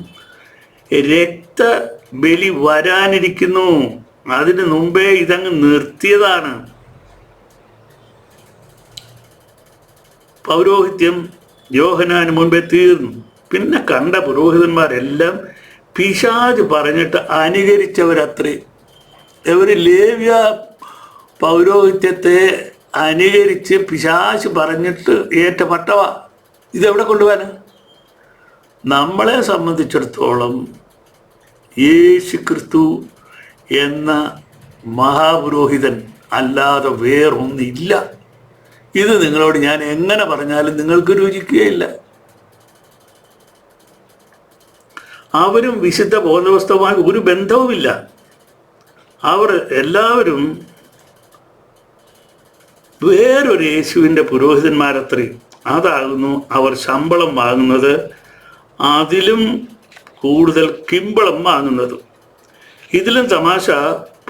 [SPEAKER 1] രക്തബലി വരാനിരിക്കുന്നു. അതിന് മുമ്പേ ഇതങ്ങ് നിർത്തിയതാണ്. പൗരോഹിത്യം യോഹന്നാന് മുൻപേ തീർന്നു. പിന്നെ കണ്ട പുരോഹിതന്മാരെല്ലാം പിശാച് പറഞ്ഞിട്ട് അനുകരിച്ചവരത്രേ. ഇവർ ലേവ്യ പൗരോഹിത്യത്തെ അനുകരിച്ച് പിശാച് പറഞ്ഞിട്ട് ഏറ്റ പട്ടവ. ഇതെവിടെ കൊണ്ടുപോകാൻ? നമ്മളെ സംബന്ധിച്ചിടത്തോളം യേശു ക്രിസ്തു എന്ന മഹാപുരോഹിതൻ അല്ലാതെ വേറൊന്നില്ല. ഇത് നിങ്ങളോട് ഞാൻ എങ്ങനെ പറഞ്ഞാലും നിങ്ങൾക്ക് രുചിക്കുകയില്ല. അവരും വിശുദ്ധ ബോധവസ്തുവുമായി ഒരു ബന്ധവുമില്ല. അവർ എല്ലാവരും വേറൊരു യേശുവിൻ്റെ പുരോഹിതന്മാരത്രേ. അതാകുന്നു അവർ ശമ്പളം വാങ്ങുന്നത്, അതിലും കൂടുതൽ കിമ്പളം വാങ്ങുന്നത്. ഇതിലും തമാശ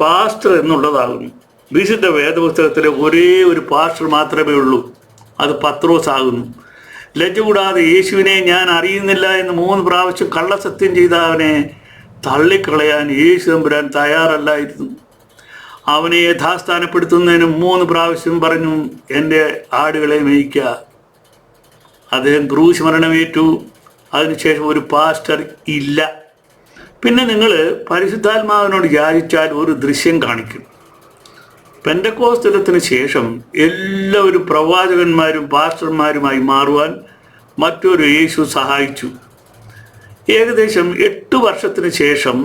[SPEAKER 1] പാസ്റ്റർ എന്നുള്ളതാകുന്നു. വിശുദ്ധ വേദപുസ്തകത്തിലെ ഒരേ ഒരു പാസ്റ്റർ മാത്രമേ ഉള്ളൂ, അത് പത്രോസ് ആകുന്നു. ലജ്ജ കൂടാതെ യേശുവിനെ ഞാൻ അറിയുന്നില്ല എന്ന് 3 പ്രാവശ്യം കള്ളസത്യം ചെയ്ത അവനെ തള്ളിക്കളയാൻ യേശു തമ്പുരാൻ തയ്യാറല്ലായിരുന്നു. അവനെ യഥാസ്ഥാനപ്പെടുത്തുന്നതിന് 3 പ്രാവശ്യം പറഞ്ഞു, എൻ്റെ ആടുകളെ മേയ്ക്കുക. അദ്ദേഹം ക്രൂശ് മരണമേറ്റു. അതിനുശേഷം ഒരു പാസ്റ്റർ ഇല്ല. പിന്നെ നിങ്ങൾ പരിശുദ്ധാത്മാവിനോട് യാചിച്ചാൽ ഒരു ദൃശ്യം കാണിക്കും. പെന്തക്കോസ്ത് ദിനത്തിന് ശേഷം എല്ലാവരും പ്രവാചകന്മാരും പാസ്റ്റർമാരുമായി മാറുവാൻ മറ്റൊരു യേശു സഹായിച്ചു. ഏകദേശം 8 വർഷത്തിന് ശേഷം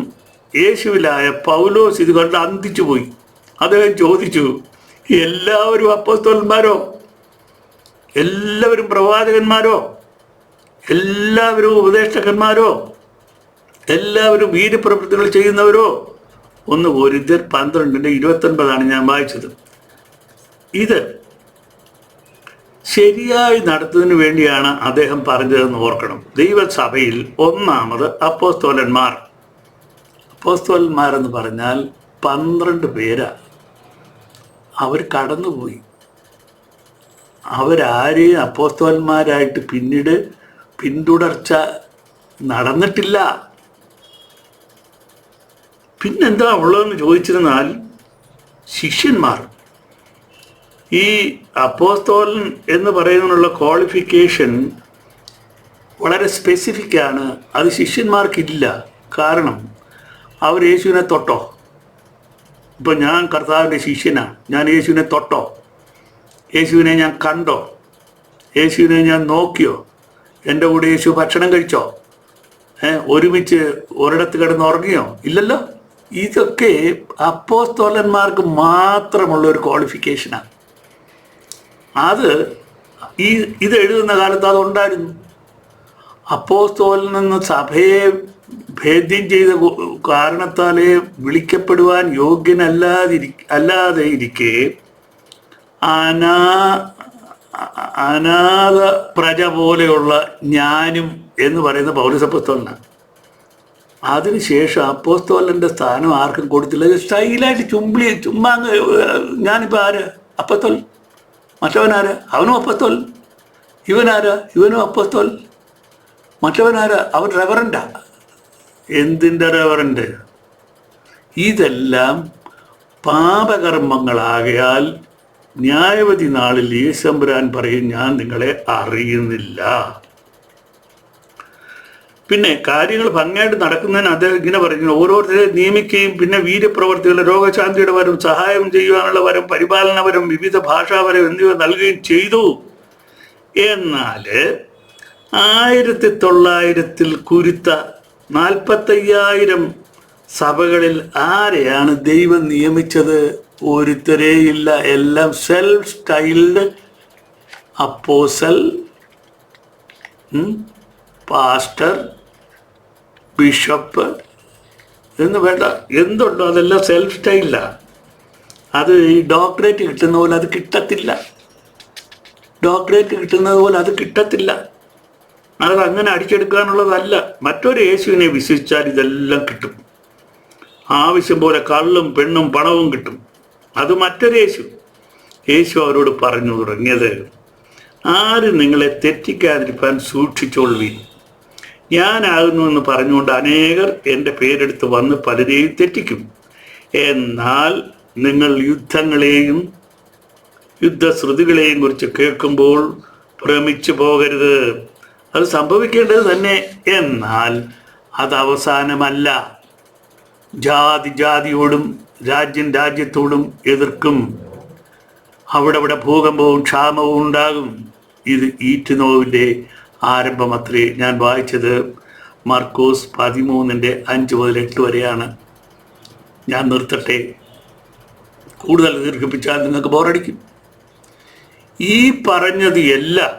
[SPEAKER 1] യേശുവിലായ പൗലോസ് ഇത് കണ്ട് അന്തിച്ചു പോയി. അദ്ദേഹം ചോദിച്ചു, എല്ലാവരും അപ്പോസ്തലന്മാരോ? എല്ലാവരും പ്രവാചകന്മാരോ? എല്ലാവരും ഉപദേഷ്ടകന്മാരോ? എല്ലാവരും വീര്യപ്രവൃത്തികൾ ചെയ്യുന്നവരോ? 1 കൊരിന്ത്യർ 12:29 ഞാൻ വായിച്ചത്. ഇത് ശരിയായി നടത്തുന്നതിന് വേണ്ടിയാണ് അദ്ദേഹം പറഞ്ഞതെന്ന് ഓർക്കണം. ദൈവസഭയിൽ ഒന്നാമത് അപ്പോസ്തലന്മാർ. അപ്പോസ്തലന്മാരെന്ന് പറഞ്ഞാൽ 12 പേരാ. അവർ കടന്നുപോയി. അവരാരെയും അപ്പോസ്തലന്മാരായിട്ട് പിന്നീട് പിന്തുടർച്ച നടന്നിട്ടില്ല. പിന്നെന്താ ഉള്ളതെന്ന് ചോദിച്ചിരുന്നാൽ ശിഷ്യന്മാർ. ഈ അപ്പോസ്തലൻ എന്ന് പറയുന്നതിനുള്ള ക്വാളിഫിക്കേഷൻ വളരെ സ്പെസിഫിക്കാണ്. അത് ശിഷ്യന്മാർക്കില്ല. കാരണം അവർ യേശുവിനെ തൊട്ടോ? ഇപ്പം ഞാൻ കർത്താവിൻ്റെ ശിഷ്യനാണ്, ഞാൻ യേശുവിനെ തൊട്ടോ? യേശുവിനെ ഞാൻ കണ്ടോ? യേശുവിനെ ഞാൻ നോക്കിയോ? എൻ്റെ കൂടെ യേശു ഭക്ഷണം കഴിച്ചോ? ഒരുമിച്ച് ഒരിടത്ത് കിടന്ന് ഉറങ്ങിയോ? ഇല്ലല്ലോ. ഇതൊക്കെ അപ്പോസ്തലന്മാർക്ക് മാത്രമുള്ള ഒരു ക്വാളിഫിക്കേഷനാണ്. അത് ഇത് എഴുതുന്ന കാലത്ത് അതുണ്ടായിരുന്നു. അപ്പോസ്തലൻ എന്ന സഭയെ ഭേദ്യം ചെയ്ത കാരണത്താലേ വിളിക്കപ്പെടുവാൻ യോഗ്യനല്ലാതെ ഇരിക്കെ അനാഥ പ്രജ പോലെയുള്ള ഞാനും എന്ന് പറയുന്ന പൗലോസ് അപ്പോസ്തലനാണ്. അതിനുശേഷം അപ്പോസ്തലൻ്റെ സ്ഥാനം ആർക്കും കൊടുത്തില്ല. സ്റ്റൈലായിട്ട് ചുമ്മാ ഞാനിപ്പോൾ ആര്? അപ്പോസ്തലൻ. മറ്റവനാരാ? അവനും അപ്പോസ്തലൻ. ഇവനാരാ? ഇവനും അപ്പോസ്തലൻ. മറ്റവനാരാ? അവൻ റെവറൻഡാ. എന്തിൻ്റെ റെവറൻഡ്? ഇതെല്ലാം പാപകർമ്മങ്ങളാകയാൽ ന്യായവധി നാളിൽ യേശുമ്പുരാൻ പറയും, ഞാൻ നിങ്ങളെ അറിയുന്നില്ല. പിന്നെ കാര്യങ്ങൾ ഭംഗിയായിട്ട് നടക്കുന്നതിന് അദ്ദേഹം ഇങ്ങനെ പറഞ്ഞു, ഓരോരുത്തരെ നിയമിക്കുകയും പിന്നെ വീര്യപ്രവർത്തികളുടെ രോഗശാന്തിയുടെ വരം, സഹായം ചെയ്യുവാനുള്ള വരം, പരിപാലന വരം, വിവിധ ഭാഷാവരം എന്നിവ നൽകുകയും ചെയ്തു. എന്നാൽ 1900 കുരുത്ത 45,000 സഭകളിൽ ആരെയാണ് ദൈവം നിയമിച്ചത്? ഒരുത്തരേയില്ല. എല്ലാം self styled apostle, pastor, bishop എന്ന് വേണ്ട, എന്തുണ്ടോ അതെല്ലാം സെൽഫ് സ്റ്റൈലിലാണ്. അത് ഈ ഡോക്ടറേറ്റ് കിട്ടുന്ന പോലെ അത് കിട്ടത്തില്ല. ഡോക്ടറേറ്റ് കിട്ടുന്നത് പോലെ അത് കിട്ടത്തില്ല. അത് അങ്ങനെ അടിച്ചെടുക്കാനുള്ളതല്ല. മറ്റൊരു യേശുവിനെ വിശ്വസിച്ചാൽ ഇതെല്ലാം കിട്ടും. ആവശ്യം പോലെ കള്ളും പെണ്ണും പണവും കിട്ടും. അത് മറ്റൊരു യേശു. യേശു അവരോട് പറഞ്ഞു തുടങ്ങിയത്, ആരും നിങ്ങളെ തെറ്റിക്കാതിരിക്കാൻ സൂക്ഷിച്ചോളുവീൻ. ഞാനാകുന്നു എന്ന് പറഞ്ഞുകൊണ്ട് അനേകർ എൻ്റെ പേരെടുത്ത് വന്ന് പലരെയും തെറ്റിക്കും. എന്നാൽ നിങ്ങൾ യുദ്ധങ്ങളെയും യുദ്ധശ്രുതികളെയും കുറിച്ച് കേൾക്കുമ്പോൾ ഭ്രമിച്ചു പോകരുത്. അത് സംഭവിക്കേണ്ടത് തന്നെ. എന്നാൽ അത് അവസാനമല്ല. ജാതി ജാതിയോടും രാജ്യം രാജ്യത്തോടും എതിർക്കും. അവിടെ ഭൂകമ്പവും ക്ഷാമവും ഉണ്ടാകും. ഇത് ഈറ്റുനോവിൻ്റെ ആരംഭമത്രേ. ഞാൻ വായിച്ചത് മാർക്കോസ് 13:5-8 വരെയാണ്. ഞാൻ നിർത്തട്ടെ, കൂടുതൽ ദീർഘിപ്പിച്ചാൽ നിങ്ങൾക്ക് ബോറടിക്കും. ഈ പറഞ്ഞത് എല്ലാം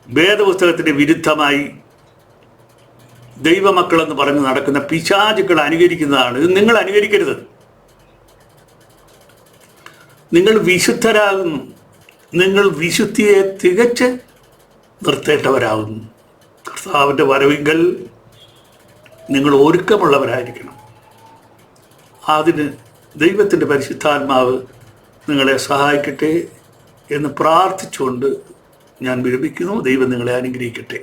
[SPEAKER 1] വേദപുസ്തകത്തിന് വിരുദ്ധമായി ദൈവമക്കളെന്ന് പറഞ്ഞ് നടക്കുന്ന പിശാചുക്കൾ അനുകരിക്കുന്നതാണ്. ഇത് നിങ്ങൾ അനുകരിക്കരുത്. നിങ്ങൾ വിശുദ്ധരാകുന്നു. നിങ്ങൾ വിശുദ്ധിയെ തികച്ച് നിർത്തേണ്ടവരാകുന്നു. കർത്താവിൻ്റെ വരവിങ്കൽ നിങ്ങൾ ഒരുക്കമുള്ളവരായിരിക്കണം. അതിന് ദൈവത്തിൻ്റെ പരിശുദ്ധാത്മാവ് നിങ്ങളെ സഹായിക്കട്ടെ എന്ന് പ്രാർത്ഥിച്ചുകൊണ്ട് ഞാൻ വിരമിക്കുന്നു. ദൈവം നിങ്ങളെ അനുഗ്രഹിക്കട്ടെ.